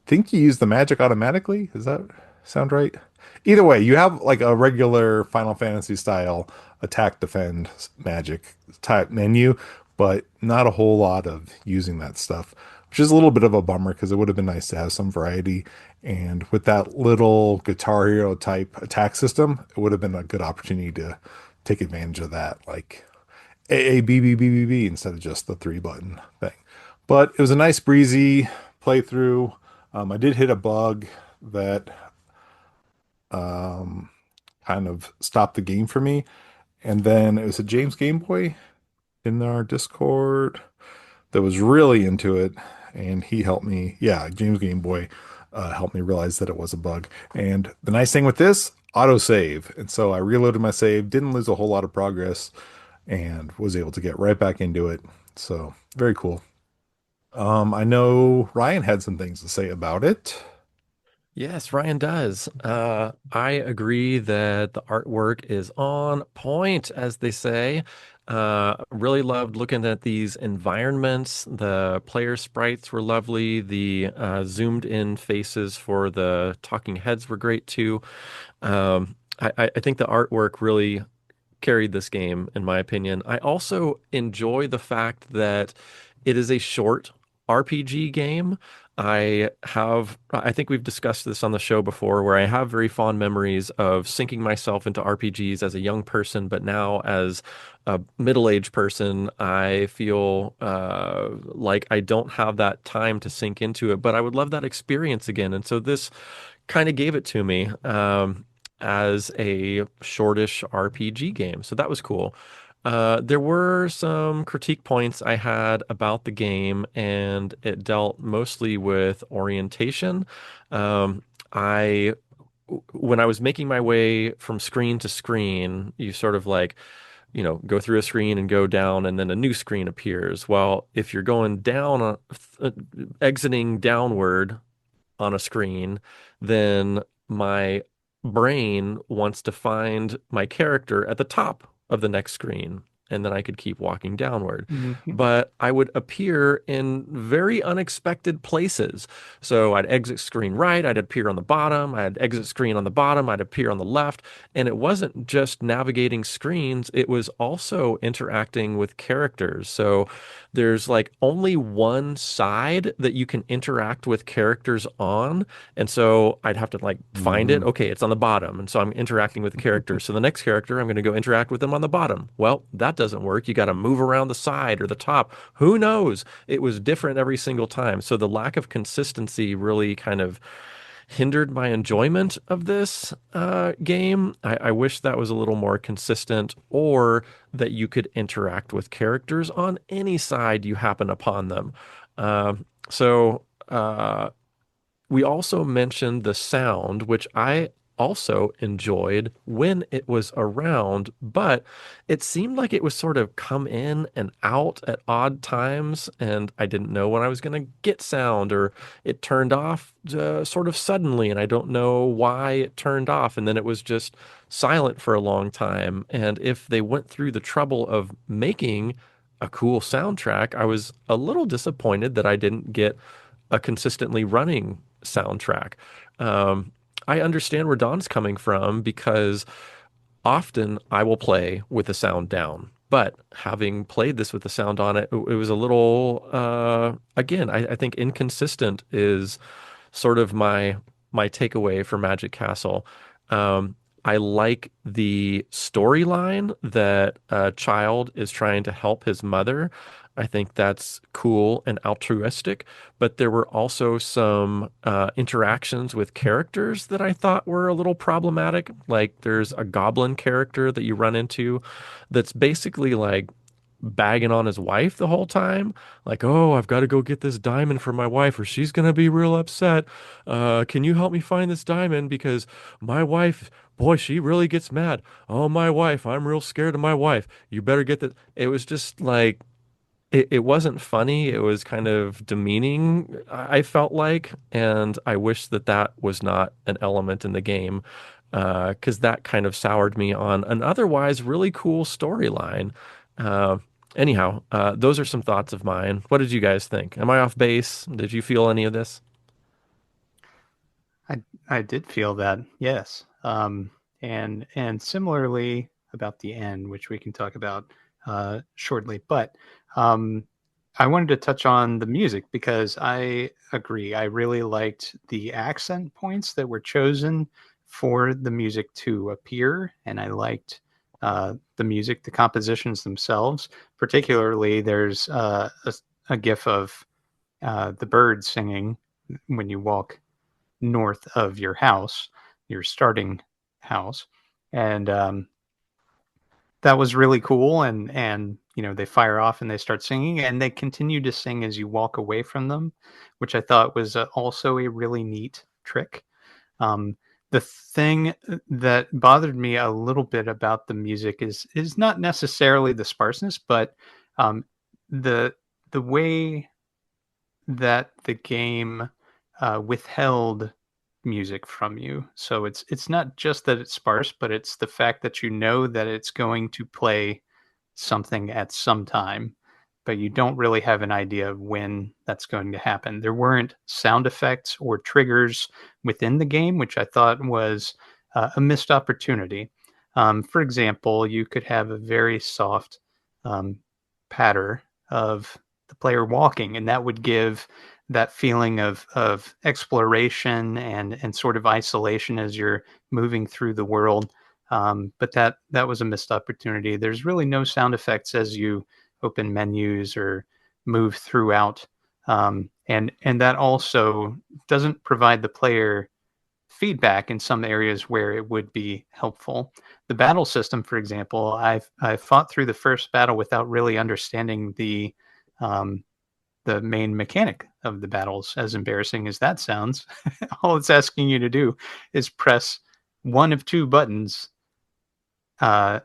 think you use the magic automatically. Does that sound right? Either way, you have like a regular Final Fantasy style attack, defend, magic type menu, but not a whole lot of using that stuff, which is a little bit of a bummer because it would have been nice to have some variety. And with that little Guitar Hero type attack system, it would have been a good opportunity to take advantage of that, like A B B B B B instead of just the three button thing. But it was a nice breezy playthrough. I did hit a bug that um, kind of stopped the game for me. And then it was a James Game Boy in our Discord that was really into it. And he helped me. Yeah, James Game Boy helped me realize that it was a bug. And the nice thing with this, autosave. And so I reloaded my save, didn't lose a whole lot of progress, and was able to get right back into it. So very cool. I know Ryan had some things to say about it. Yes, Ryan does. I agree that the artwork is on point, as they say. Really loved looking at these environments. The player sprites were lovely. The zoomed in faces for the talking heads were great too. I think the artwork really carried this game, in my opinion. I also enjoy the fact that it is a short RPG game. I think we've discussed this on the show before, where I have very fond memories of sinking myself into RPGs as a young person, but now as a middle-aged person, I feel like I don't have that time to sink into it, but I would love that experience again. And so this kind of gave it to me. As a shortish RPG game. So that was cool. There were some critique points I had about the game, and it dealt mostly with orientation. Um, I, when I was making my way from screen to screen, you sort of like, go through a screen and go down, and then a new screen appears. Well, if you're going down, exiting downward on a screen, then my brain wants to find my character at the top of the next screen. And then I could keep walking downward. Mhm. But I would appear in very unexpected places. So I'd exit screen right, I'd appear on the bottom, I'd exit screen on the bottom, I'd appear on the left. And it wasn't just navigating screens, it was also interacting with characters. So there's like only one side that you can interact with characters on. And so I'd have to like find it. Mm. Okay, it's on the bottom. And so I'm interacting with the character. So the next character, I'm going to go interact with them on the bottom. Well, that doesn't work. You got to move around the side or the top. Who knows? It was different every single time. So the lack of consistency really kind of hindered my enjoyment of this game. I wish that was a little more consistent, or that you could interact with characters on any side you happen upon them. So we also mentioned the sound, which I also enjoyed when it was around, but it seemed like it was sort of come in and out at odd times, and I didn't know when I was going to get sound, or it turned off sort of suddenly, and I don't know why it turned off, and then it was just silent for a long time. And if they went through the trouble of making a cool soundtrack, I was a little disappointed that I didn't get a consistently running soundtrack. Um, I understand where Don's coming from, because often I will play with the sound down. But having played this with the sound on it, it was a little, again, I think inconsistent is sort of my takeaway for Magic Castle. Um, I like the storyline that a child is trying to help his mother. I think that's cool and altruistic, but there were also some interactions with characters that I thought were a little problematic. Like there's a goblin character that you run into that's basically like bagging on his wife the whole time. Like, oh, I've got to go get this diamond for my wife or she's going to be real upset. Can you help me find this diamond? Because my wife, boy, she really gets mad. Oh, my wife, I'm real scared of my wife. You better get that. It was just like, it wasn't funny. It was kind of demeaning, I felt like. And I wish that that was not an element in the game because that kind of soured me on an otherwise really cool storyline. Uh, anyhow, those are some thoughts of mine. What did you guys think? Am I off base? Did you feel any of this? I did feel that, yes. And similarly about the end, which we can talk about shortly. But um, I wanted to touch on the music because I agree. I really liked the accent points that were chosen for the music to appear, and I liked the music, the compositions themselves. Particularly, there's a gif of the birds singing when you walk north of your house, your starting house, and that was really cool. And they fire off and they start singing, and they continue to sing as you walk away from them, which I thought was also a really neat trick. Um, the thing that bothered me a little bit about the music is not necessarily the sparseness, but um, the the way that the game withheld music from you. So it's not just that it's sparse, but it's the fact that you know that it's going to play something at some time, but you don't really have an idea of when that's going to happen. There weren't sound effects or triggers within the game, which I thought was a missed opportunity. For example, you could have a very soft um, patter of the player walking, and that would give that feeling of exploration and sort of isolation as you're moving through the world. But that was a missed opportunity. There's really no sound effects as you open menus or move throughout, and that also doesn't provide the player feedback in some areas where it would be helpful. The battle system, for example, I fought through the first battle without really understanding um, the main mechanic of the battles. As embarrassing as that sounds, all it's asking you to do is press one of two buttons uh,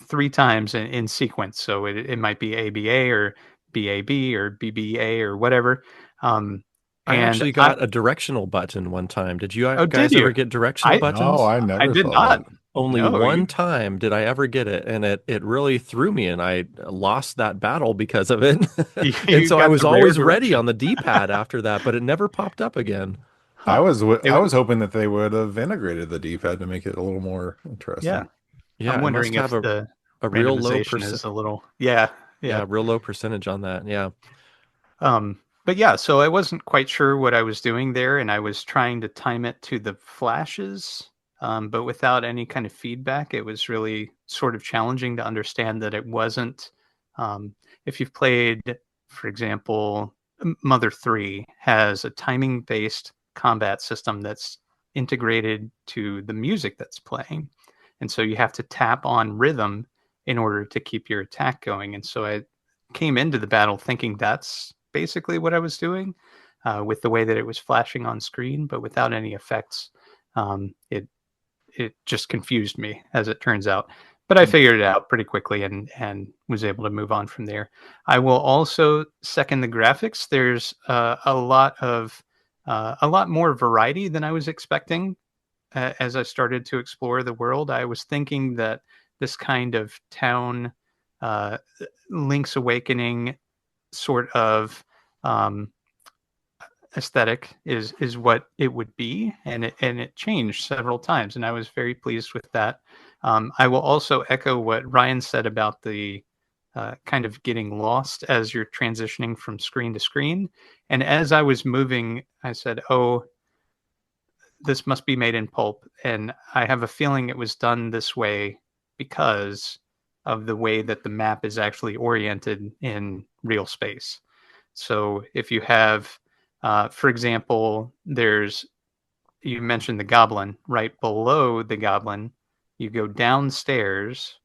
three times in sequence. So it might be ABA or BAB or BBA or whatever. Um, I and actually I got a directional button one time. Did you oh, did guys ever you? get directional I No, buttons? I I never did saw that. not. Only No, one you. time did I ever get it, and it really threw me, and I lost that battle because of it. And You so I got was the rare always ready direction. on the D-pad after that, but it never popped up again. Huh. I It, was hoping that they would have integrated the D-pad to make it a little more yeah. interesting. Yeah, I'm it must wondering have if the a real low randomization percent. is a little, yeah, yeah. Yeah, real low percentage on that. Yeah. But yeah, so I wasn't quite sure what I was doing there, and I was trying to time it to the flashes, but without any kind of feedback. It was really sort of challenging to understand that it wasn't. If you've played, for example, Mother 3 has a timing based combat system that's integrated to the music that's playing. And so you have to tap on rhythm in order to keep your attack going. And so I came into the battle thinking that's basically what I was doing with the way that it was flashing on screen, but without any effects. It just confused me, as it turns out. But I figured it out pretty quickly and was able to move on from there. I will also second the graphics. There's a lot more variety than I was expecting as I started to explore the world. I was thinking that this kind of town, uh, Link's Awakening sort of um, aesthetic is what it would be, and it changed several times, and I was very pleased with that. I will also echo what Ryan said about the kind of getting lost as you're transitioning from screen to screen. And as I was moving, I said, "Oh, this must be made in pulp." And I have a feeling it was done this way because of the way that the map is actually oriented in real space. So if you have, for example, you mentioned the goblin. Right below the goblin, you go downstairs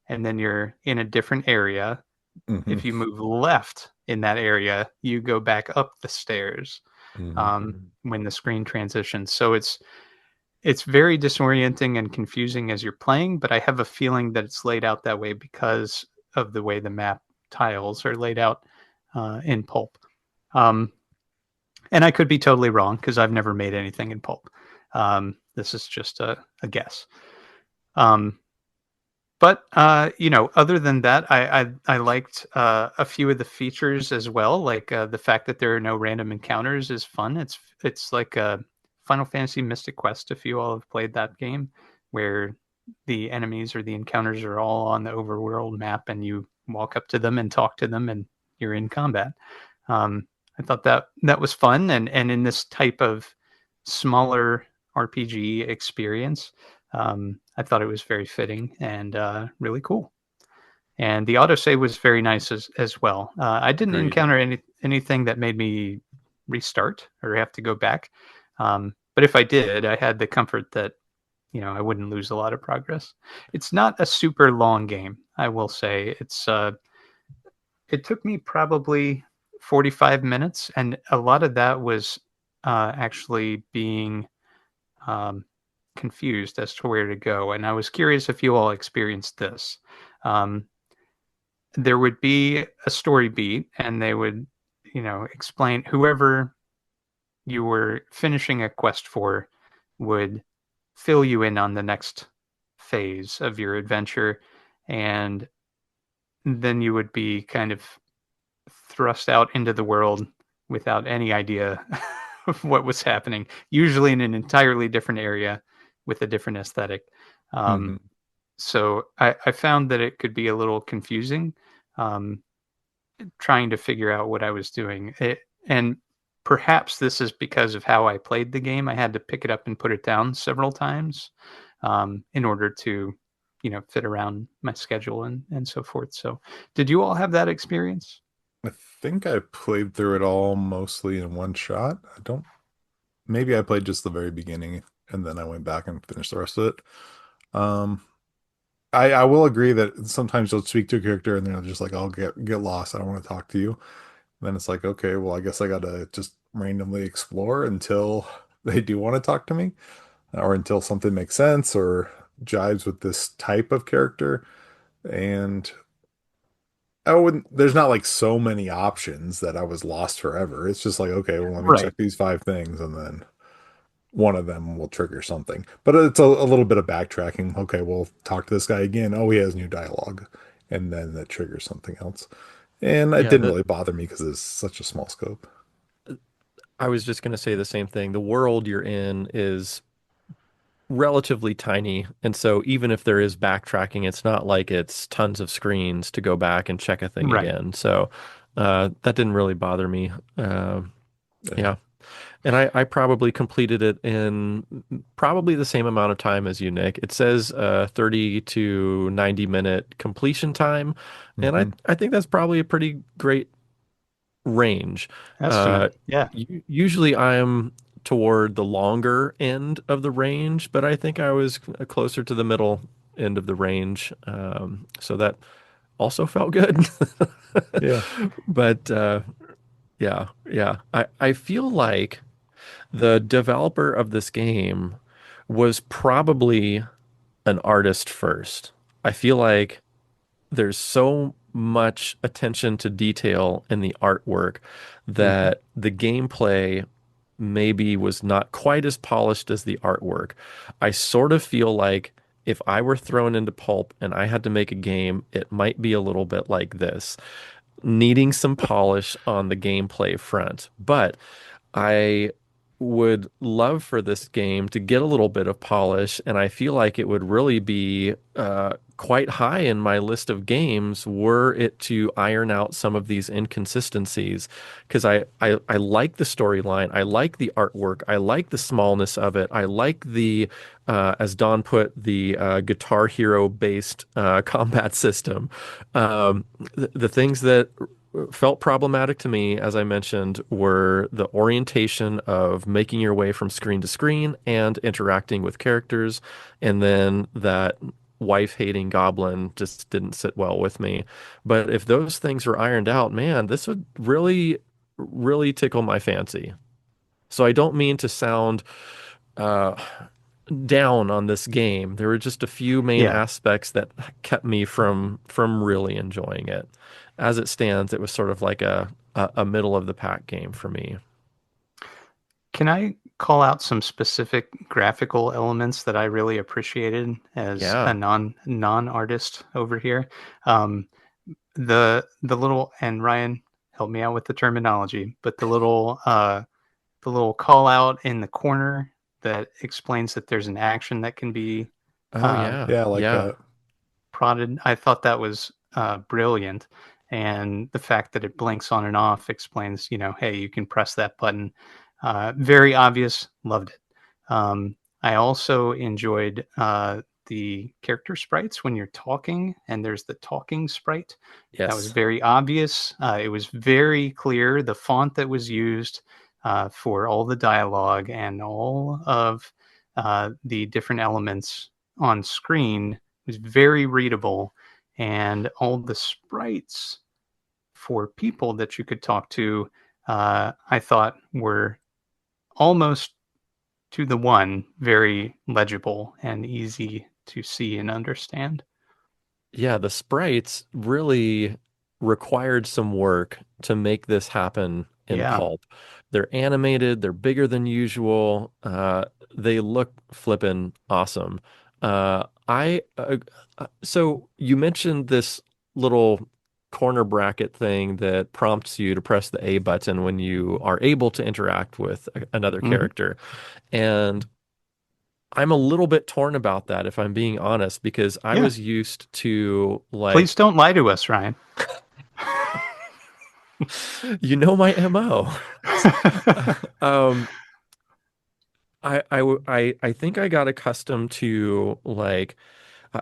and then you're in a different area. Hmm. If you move left in that area, you go back up the stairs Hmm. when the screen transitions. So it's very disorienting and confusing as you're playing, but I have a feeling that it's laid out that way because of the way the map tiles are laid out in pulp. Um, and I could be totally wrong because I've never made anything in pulp. This is just a guess. Um, but other than that, I liked a few of the features as well. Like the fact that there are no random encounters is fun. It's like a Final Fantasy Mystic Quest, if you all have played that game, where the enemies or the encounters are all on the overworld map, and you walk up to them and talk to them, and you're in combat. I thought that was fun, and in this type of smaller RPG experience, I thought it was very fitting and really cool. And the autosave was very nice as well. I didn't Agreed. encounter anything that made me restart or have to go back. But if I did, I had the comfort that I wouldn't lose a lot of progress. It's not a super long game, I will say. It took me probably 45 minutes, and a lot of that was actually being um, confused as to where to go. And I was curious if you all experienced this. Um, there would be a story beat, and they would, explain whoever you were finishing a quest for would fill you in on the next phase of your adventure. And then you would be kind of thrust out into the world without any idea of what was happening, usually in an entirely different area with a different aesthetic. Um, Hmm. so I found that it could be a little confusing um, trying to figure out what I was doing. And perhaps this is because of how I played the game. I had to pick it up and put it down several times in order to, fit around my schedule and so forth. So, did you all have that experience? I think I played through it all mostly in one shot. I don't, maybe I played just the very beginning and then I went back and finished the rest of it. Um, I will agree that sometimes you'll speak to a character and they're just like, I'll get lost. I don't want to talk to you. Then it's like, okay, well, I guess I gotta just randomly explore until they do want to talk to me, or until something makes sense or jives with this type of character. And I wouldn't, there's not like so many options that I was lost forever. It's just like, okay, well, let me check Right. these five things and then one of them will trigger something. But it's a little bit of backtracking. Okay, we'll talk to this guy again. Oh, he has new dialogue. And then that triggers something else. And it Yeah, didn't really bother me because it's such a small scope. I was just going to say the same thing. The world you're in is relatively tiny, and so even if there is backtracking, it's not like it's tons of screens to go back and check a thing Right. again. So that didn't really bother me. Yeah. Yeah. And I probably completed it in probably the same amount of time as you, Nick. It says 30 to 90-minute completion time, and Hmm. I think that's probably a pretty great range. Estimate. Uh, Yeah. Usually I'm toward the longer end of the range, but I think I was closer to the middle end of the range. So that also felt good. Yeah. But yeah. I feel like the developer of this game was probably an artist first. I feel like there's so much attention to detail in the artwork Hmm. that the gameplay maybe was not quite as polished as the artwork. I sort of feel like if I were thrown into pulp and I had to make a game, it might be a little bit like this, needing some polish on the gameplay front. But I would love for this game to get a little bit of polish, and I feel like it would really be quite high in my list of games were it to iron out some of these inconsistencies. Because I like the storyline, I like the artwork, I like the smallness of it, I like the as Don put, the Guitar Hero based combat system. The things that felt problematic to me, as I mentioned, were the orientation of making your way from screen to screen and interacting with characters, and then that wife-hating goblin just didn't sit well with me. But if those things were ironed out, man, this would really, really tickle my fancy. So I don't mean to sound uh, down on this game. There were just a few main Yeah. aspects that kept me from really enjoying it. As it stands, it was sort of like a middle of the pack game for me. Can I call out some specific graphical elements that I really appreciated as Yeah. a non artist over here? Um, the little, and Ryan, help me out with the terminology, but the little call out in the corner that explains that there's an action that can be Oh uh, yeah. Yeah, I like Yeah. that. prodded. I thought that was brilliant. And the fact that it blinks on and off explains, hey, you can press that button. Very obvious. Loved it. I also enjoyed the character sprites when you're talking, and there's the talking sprite. That was Yes. very obvious. It was very clear. The font that was used for all the dialogue and all of the different elements on screen was very readable, and all the sprites for people that you could talk to, I thought were almost to the one very legible and easy to see and understand. Yeah, the sprites really required some work to make this happen in Yeah. pulp. They're animated, they're bigger than usual. They look flippin' awesome. I so you mentioned this little corner bracket thing that prompts you to press the A button when you are able to interact with another Mhm. character. And I'm a little bit torn about that, if I'm being honest, because I Yeah. was used to Please like, don't lie to us, Ryan. you know, my MO. Um, I think I got accustomed to like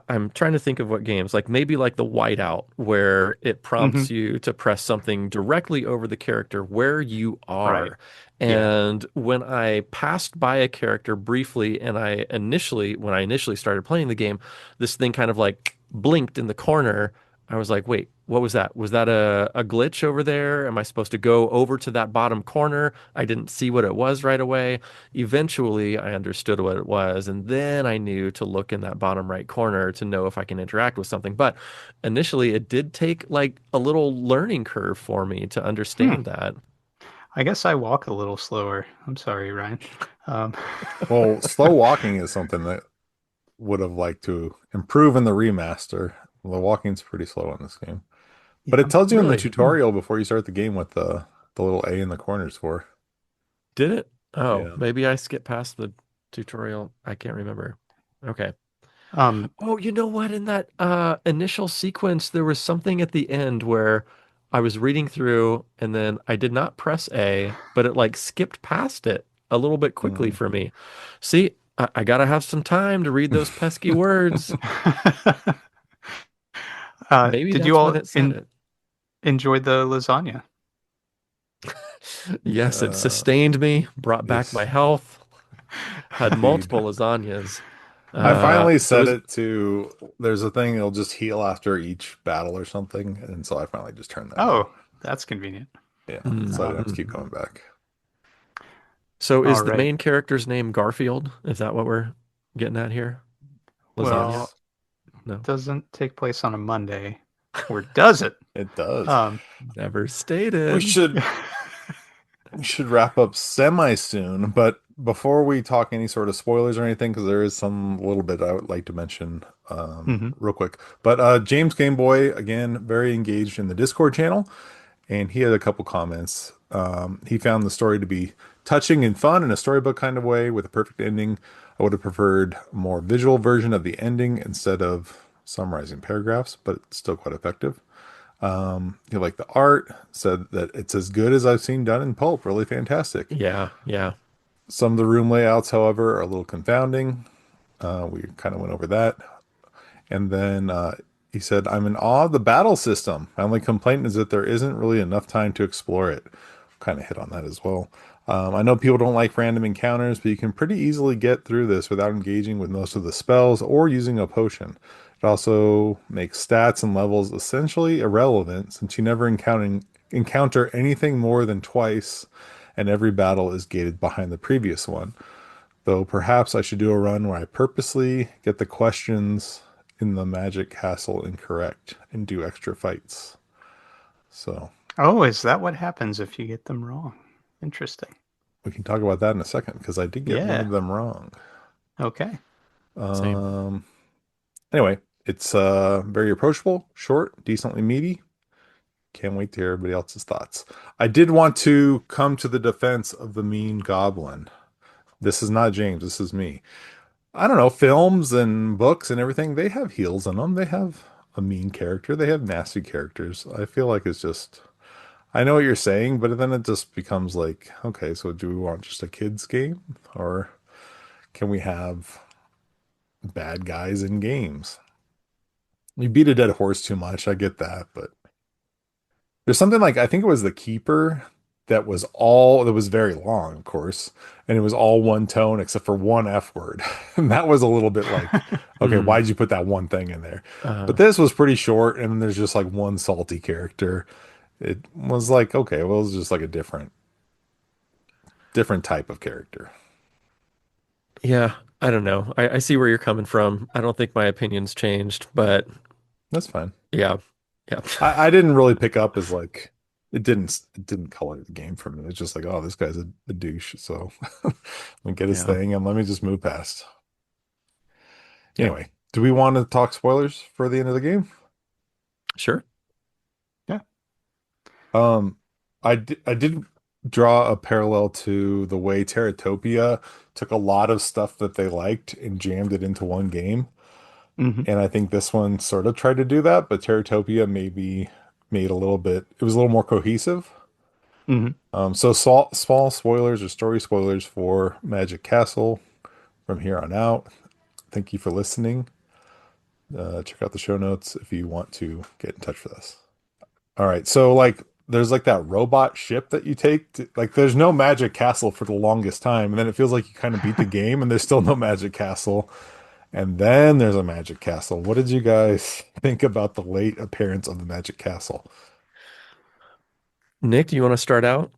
I'm trying to think of what games, like maybe like the whiteout, where it Hmm. prompts you to press something directly over the character where you Right. are. Yeah. And when I passed by a character briefly, and when I initially started playing the game, this thing kind of like blinked in the corner. I was like, wait, what was that? Was that a glitch over there? Am I supposed to go over to that bottom corner? I didn't see what it was right away. Eventually, I understood what it was, and then I knew to look in that bottom right corner to know if I can interact with something. But initially, it did take like a little learning curve for me to Hmm. understand that. I guess I walk a little slower. I'm sorry, Ryan. Um, Well, slow walking is something that would have liked to improve in the remaster. The walking's pretty slow in this game. But it yeah. tells you in the Really? Hmm. tutorial before you start the game what the little A in the corners for. Did it? Oh, Yeah. maybe I skipped past the tutorial. I can't remember. Okay. Um, Oh, you know what? In that initial sequence, there was something at the end where I was reading through and then I did not press A, but it like skipped past it a little bit quickly Mm. for me. See, I gotta have some time to read those pesky words. Maybe did you that's when all it said it. enjoy the lasagna? Yes, it Uh, sustained me, brought back my yes, health, had indeed. multiple lasagnas. I Uh, finally So set is it to there's a thing it'll just heal after each battle or something, and so I finally just turned that on. oh, that's convenient. Yeah, so I didn't have to Um, keep coming back. so all is the right. main character's name Garfield? Is that what we're getting at here? Lasagna? Well, Yes, No, doesn't take place on a Monday, or does it? it does. Um, never We stated. should we should wrap up semi soon, but before we talk any sort of spoilers or anything, because there is some little bit I would like to mention mhm. real quick. But James Gameboy, again, very engaged in the Discord channel, and he had a couple comments. He found the story to be touching and fun in a storybook kind of way with a perfect ending. I would have preferred a more visual version of the ending instead of summarizing paragraphs, but it's still quite effective. He liked the art, said that it's as good as I've seen done in pulp, really fantastic. Yeah, yeah. Some of the room layouts, however, are a little confounding. We kind of went over that. And then he said, I'm in awe of the battle system. My only complaint is that there isn't really enough time to explore it. Kind of hit on that as well. I know people don't like random encounters, but you can pretty easily get through this without engaging with most of the spells or using a potion. It also makes stats and levels essentially irrelevant since you never encounter anything more than twice, and every battle is gated behind the previous one. Though perhaps I should do a run where I purposely get the questions in the Magic Castle incorrect and do extra fights. So Oh, is that what happens if you get them wrong? Interesting. we can talk about that in a second because I did get one Yeah. of them wrong. Okay. Same. Um, anyway, it's very approachable, short, decently meaty. Can't wait to hear everybody else's thoughts. I did want to come to the defense of the mean goblin. This is not James, this is me. I don't know, films and books and everything, they have heels in them. They have a mean character. They have nasty characters. I feel like it's just, I know what you're saying, but then it just becomes like, okay, so do we want just a kid's game? Or can we have bad guys in games? You beat a dead horse too much. I get that, but there's something like, I think it was The Keeper that was very long, of course, and it was all one tone except for one F word. And that was a little bit like, okay, Mm. why'd you put that one thing in there? But Uh, this was pretty short, and there's just like one salty character. It was like, okay, well, it's just like a different type of character. yeah, I don't know. I see where you're coming from. I don't think my opinion's changed, but That's fine. yeah, yeah, I didn't really pick up as like it didn't color the game for me. It's just like, oh, this guy's a douche. So let me get his yeah, thing and let me just move past. yeah. Anyway, do we want to talk spoilers for the end of the game? Sure. Yeah. Um, I did draw a parallel to the way Terratopia took a lot of stuff that they liked and jammed it into one game. Hmm. And I think this one sort of tried to do that, but Terratopia maybe made a little bit, it was a little more cohesive. Hmm. So small spoilers or story spoilers for Magic Castle from here on out. Thank you for listening. Check out the show notes if you want to get in touch with us. All right. So like there's like that robot ship that you take like there's no magic castle for the longest time and then it feels like you kind of beat the game and there's still no magic castle and then there's a magic castle. What did you guys think about the late appearance of the magic castle? Nick, do you want to start out?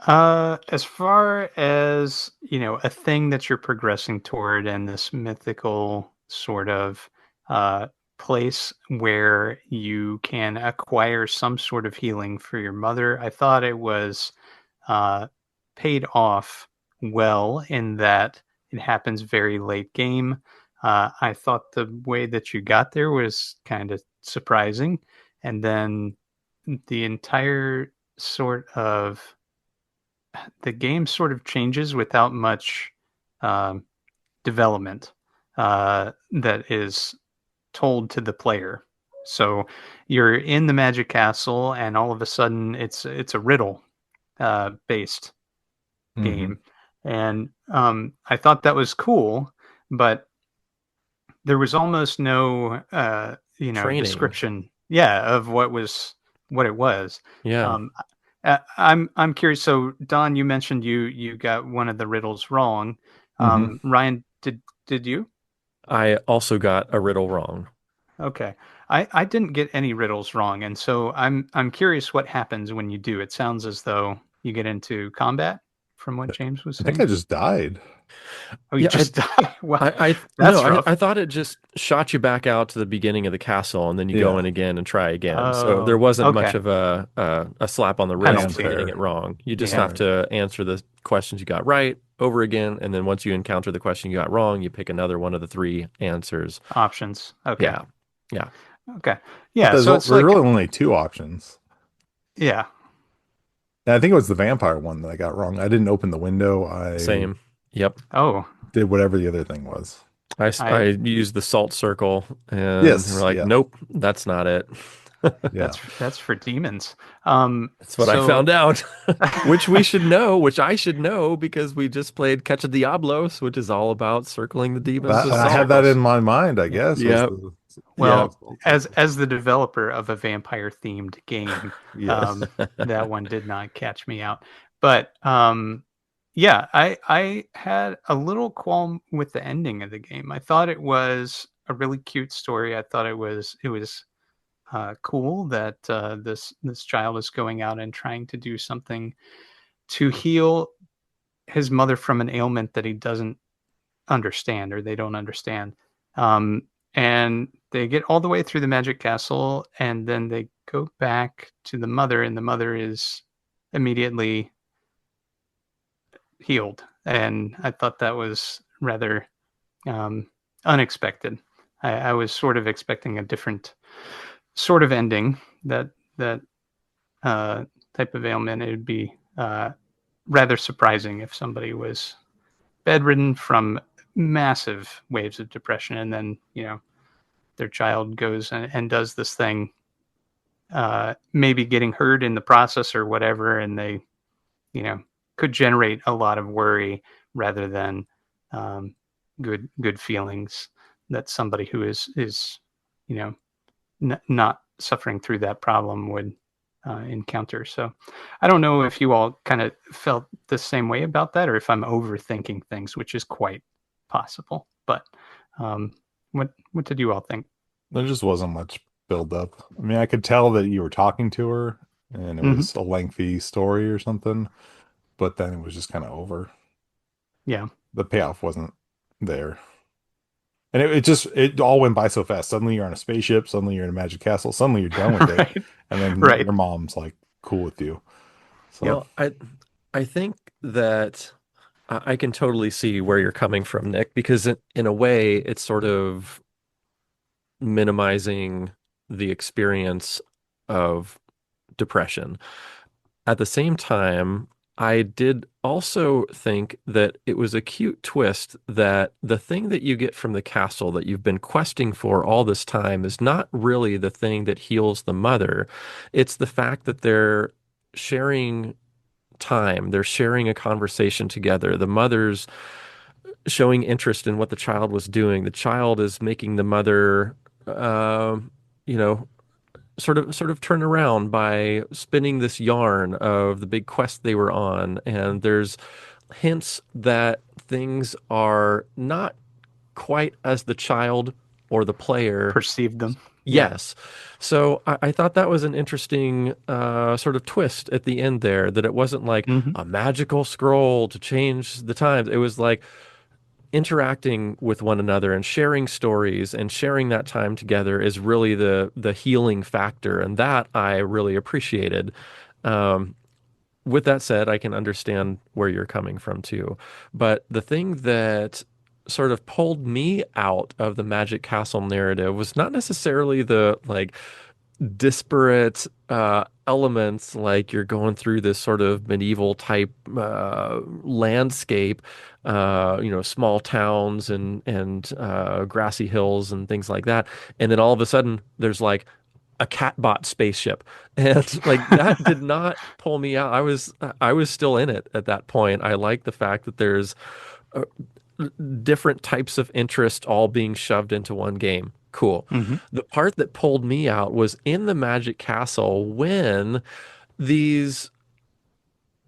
As far as, a thing that you're progressing toward and this mythical sort of uh, place where you can acquire some sort of healing for your mother, I thought it was uh, paid off well in that it happens very late game. I thought the way that you got there was kind of surprising. And then the entire sort of the game sort of changes without much um, development that is told to the player. So you're in the Magic Castle, and all of a sudden it's a riddle based Hmm. game, and I thought that was cool, but there was almost no Training. description, yeah, of what it was. Yeah. um, I'm curious. So Don, you mentioned you got one of the riddles wrong. Hmm. Ryan, did you? I also got a riddle wrong. Okay. I didn't get any riddles wrong, and so I'm curious what happens when you do. It sounds as though you get into combat from what James was I think I saying. just died. Oh, you Yeah, just died. Well, I no, that's I rough. thought it just shot you back out to the beginning of the castle and then you go Yeah. in again and try again. So there Oh, wasn't much okay. of a slap on the wrist for Penalty. getting Fanfare. it wrong. You just Yeah. have Right. to answer the questions you got right over again, and then once you encounter the question you got wrong, you pick another one of the three answers. Options. Okay. Yeah. Yeah. Okay. But Yeah. there's So it's really like, only two options. yeah. And I think it was the vampire one that I got wrong. I didn't open the window. I Same. Yep. Oh, did whatever the other thing was. I I used the salt circle and we're Yes, like, yeah, nope, that's not it. yeah. that's for demons. That's what I So found out, which we should know, which I should know because we just played Catch a Diablos, which is all about circling the demons That with I had salt. that in circles. my mind, I Yeah. guess, was Yep. the Yep. Well, salt as circle. as the developer of a vampire themed game, Yes. that one did not catch me out. But yeah, I had a little qualm with the ending of the game. I thought it was a really cute story. I thought it was cool that this child is going out and trying to do something to heal his mother from an ailment that he doesn't understand or they don't understand. Um, and they get all the way through the magic castle and then they go back to the mother, and the mother is immediately healed. And I thought that was rather um, unexpected. I was sort of expecting a different sort of ending that uh, type of ailment. It would be rather surprising if somebody was bedridden from massive waves of depression, and then their child goes and does this thing, maybe getting hurt in the process or whatever, and they you know could generate a lot of worry rather than um, good feelings that somebody who is you know not suffering through that problem would encounter. So I don't know if you all kind of felt the same way about that, or if I'm overthinking things, which is quite possible. But um, what did you all think? There just wasn't much build up. I mean, I could tell that you were talking to her and it Hmm. was a lengthy story or something, but then it was just kind of over. Yeah. The payoff wasn't there. And it all went by so fast. Suddenly you're on a spaceship, suddenly you're in a magic castle, suddenly you're done with it, Right. and then Right. your mom's like cool with you. Yep. So Well, I think that I can totally see where you're coming from, Nick, because in a way, it's sort of minimizing the experience of depression. At the same time, I did also think that it was a cute twist that the thing that you get from the castle that you've been questing for all this time is not really the thing that heals the mother. It's the fact that they're sharing time, they're sharing a conversation together. The mother's showing interest in what the child was doing. The child is making the mother, uh, you know, sort of turn around by spinning this yarn of the big quest they were on, and there's hints that things are not quite as the child or the player. Perceived them. Yeah. Yes. So I thought that was an interesting sort of twist at the end there, that it wasn't like Hmm. a magical scroll to change the times. It was like interacting with one another and sharing stories and sharing that time together is really the healing factor, and that I really appreciated. Um, with that said, I can understand where you're coming from too. But the thing that sort of pulled me out of the Magic Castle narrative was not necessarily the like disparate elements, like you're going through this sort of medieval type landscape, small towns and grassy hills and things like that, and then all of a sudden there's like a catbot spaceship, and like that did not pull me out. I was still in it at that point. I like the fact that there's uh, different types of interest all being shoved into one game. Cool. Hmm. The part that pulled me out was in the Magic Castle when these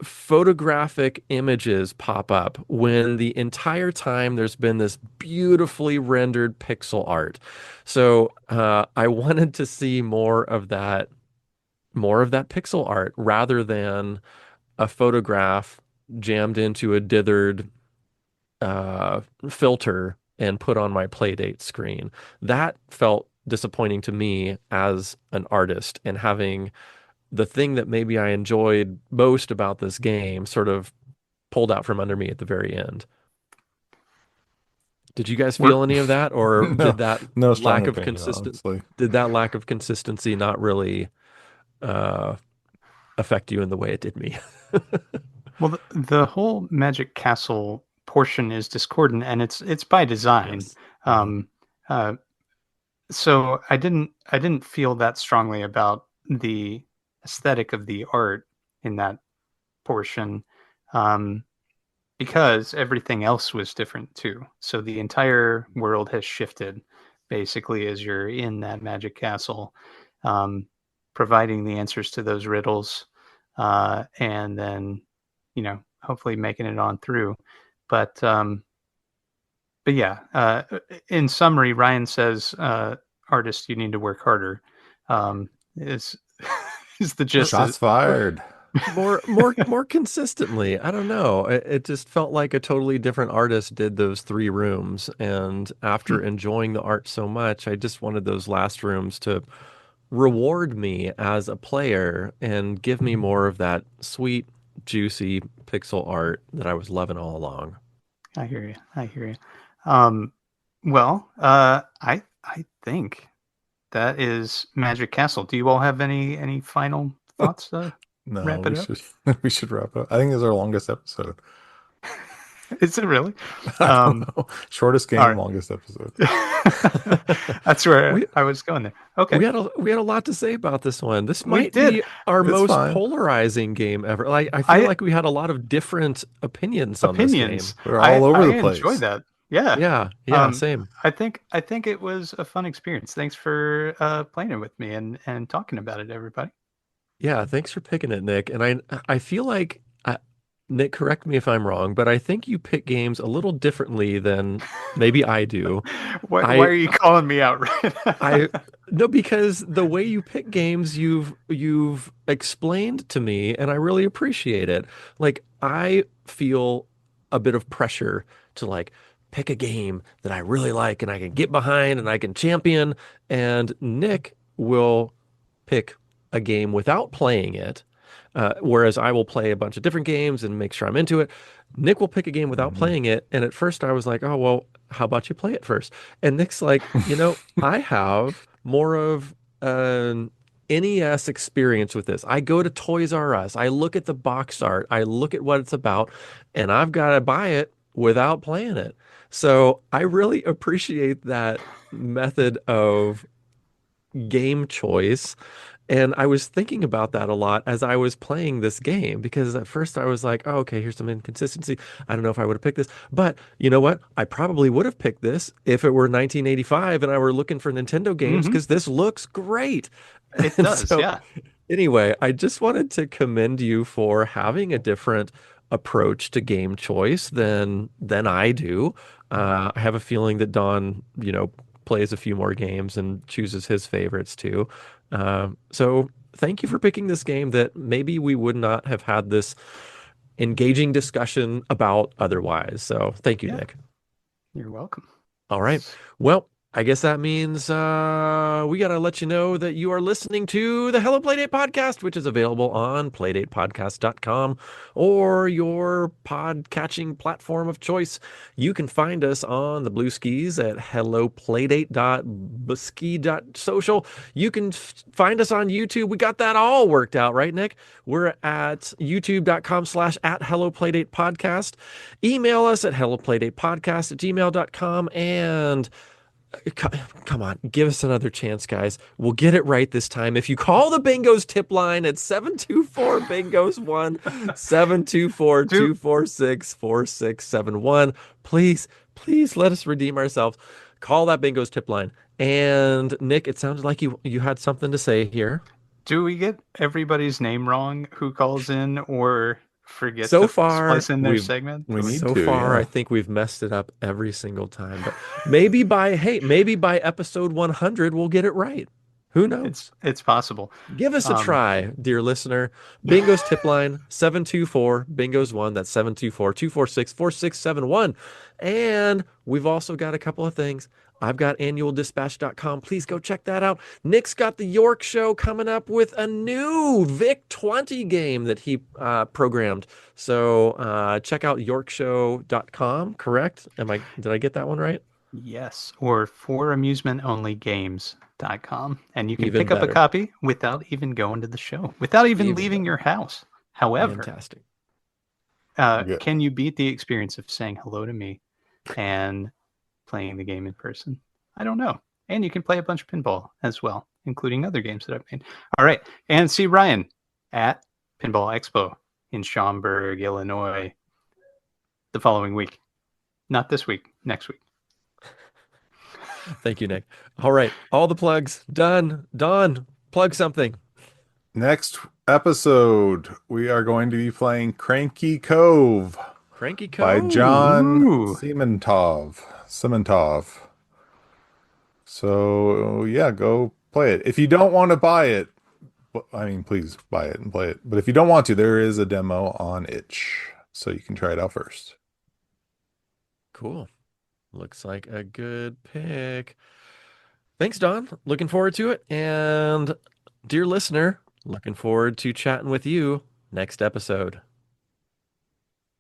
photographic images pop up, when the entire time there's been this beautifully rendered pixel art. So I wanted to see more of that pixel art rather than a photograph jammed into a dithered filter and put on my Playdate screen. That felt disappointing to me as an artist, and having the thing that maybe I enjoyed most about this game sort of pulled out from under me at the very end. Did you guys We're feel any of that, or no, no strong opinion, honestly. did that lack of consistency not really affect you in the way it did me. Well, the whole Magic Castle portion is discordant, and it's by design. Yes. Mhm. Um, uh, so I didn't feel that strongly about the aesthetic of the art in that portion, um, because everything else was different too. So the entire world has shifted basically as you're in that Magic Castle, um, providing the answers to those riddles, and then hopefully making it on through. But but yeah, in summary, Ryan says, artist, you need to work harder. Is is the gist Shots of, fired. More consistently. I don't know. It just felt like a totally different artist did those three rooms. And after enjoying the art so much, I just wanted those last rooms to reward me as a player and give me more of that sweet, juicy pixel art that I was loving all along. I hear you. I hear you. Well, I think that is Magic Castle. Do you all have any final thoughts to No, wrap we it up? should we should wrap up. I think this is our longest episode. Is it really? I don't Um, know. Shortest all game, right. longest episode. That's where We I was going there. Okay, we had a lot to say about this one. This we might did. be our It's most fine. polarizing game ever. Like I feel I like we had a lot of different opinions on this game. opinions. We're I all over I the enjoyed place. that. Yeah. Yeah, Um, same. I think it was a fun experience. Thanks for playing it with me and talking about it, everybody. Yeah, thanks for picking it, Nick. And I feel like Nick, correct me if I'm wrong, but I think you pick games a little differently than maybe I do. Why I are you calling me out right now? I no, because the way you pick games you've explained to me, and I really appreciate it. Like I feel a bit of pressure to like pick a game that I really like and I can get behind and I can champion. And Nick will pick a game without playing it, whereas I will play a bunch of different games and make sure I'm into it. Nick will pick a game without Mhm. playing it, and at first I was like, "Oh well, how about you play it first?" And Nick's like, I have more of an NES experience with this. I go to Toys R Us, I look at the box art, I look at what it's about, and I've got to buy it without playing it. So I really appreciate that method of game choice. And I was thinking about that a lot as I was playing this game because at first I was like, oh, okay, here's some inconsistency. I don't know if I would have picked this. But you know what? I probably would have picked this if it were 1985 and I were looking for Nintendo games Hmm. because this looks great. It And does, so, yeah. anyway, I just wanted to commend you for having a different approach to game choice than I do. I have a feeling that Don, plays a few more games and chooses his favorites too. So thank you for picking this game that maybe we would not have had this engaging discussion about otherwise. So thank you, Yeah, Nick. you're welcome. All right. Well, I guess that means we got to let you know that you are listening to the Hello Playdate podcast, which is available on playdatepodcast.com or your pod-catching platform of choice. You can find us on the Blue Skis at helloplaydate.ski.social. You can find us on YouTube. We got that all worked out, right, Nick? We're at youtube.com/at helloplaydatepodcast. Email us at helloplaydatepodcast@gmail.com and come on, give us another chance, guys. We'll get it right this time. If you call the Bingos tip line at 724 Bingos 1 724 Do 246 4671, please let us redeem ourselves. Call that Bingos tip line. And Nick, it sounded like you had something to say here. do we get everybody's name wrong who calls in or forget So to far, splice in their segment? We Or need so to, far, I yeah. think we've messed it up every single time. But maybe by episode 100, we'll get it right. Who knows? it's possible. Give us a Um, try, dear listener. Bingo's tip line 724 Bingo's 1. That's 724 246 4671. And we've also got a couple of things. I've got annualdispatch.com. Please go check that out. Nick's got the York Show coming up with a new Vic 20 game that he programmed. So check out yorkshow.com, correct? Did I get that one right? Yes, or foramusementonlygames.com. And you can Even pick up a better. copy without even going to the show, without even Even leaving better. your house. However, Fantastic. Good. can you beat the experience of saying hello to me and playing the game in person? I don't know. And you can play a bunch of pinball as well, including other games that I've made. All right. And see Ryan at Pinball Expo in Schaumburg, Illinois, the following week. Not this week, next week. Thank you, Nick. All right. All the plugs done. Don, plug something. Next episode, we are going to be playing Cranky Cove Cranky by Cove. John Ooh. Simantov. So yeah, go play it. If you don't want to buy it, I mean, please buy it and play it. But if you don't want to, there is a demo on itch, so you can try it out first. Cool. Looks like a good pick. Thanks, Don. Looking forward to it. And dear listener, looking forward to chatting with you next episode.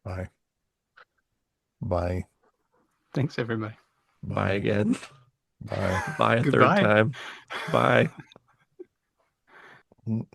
Bye. Bye. Thanks, everybody. Bye again. Bye. Bye a third Goodbye. time. Bye. Mm.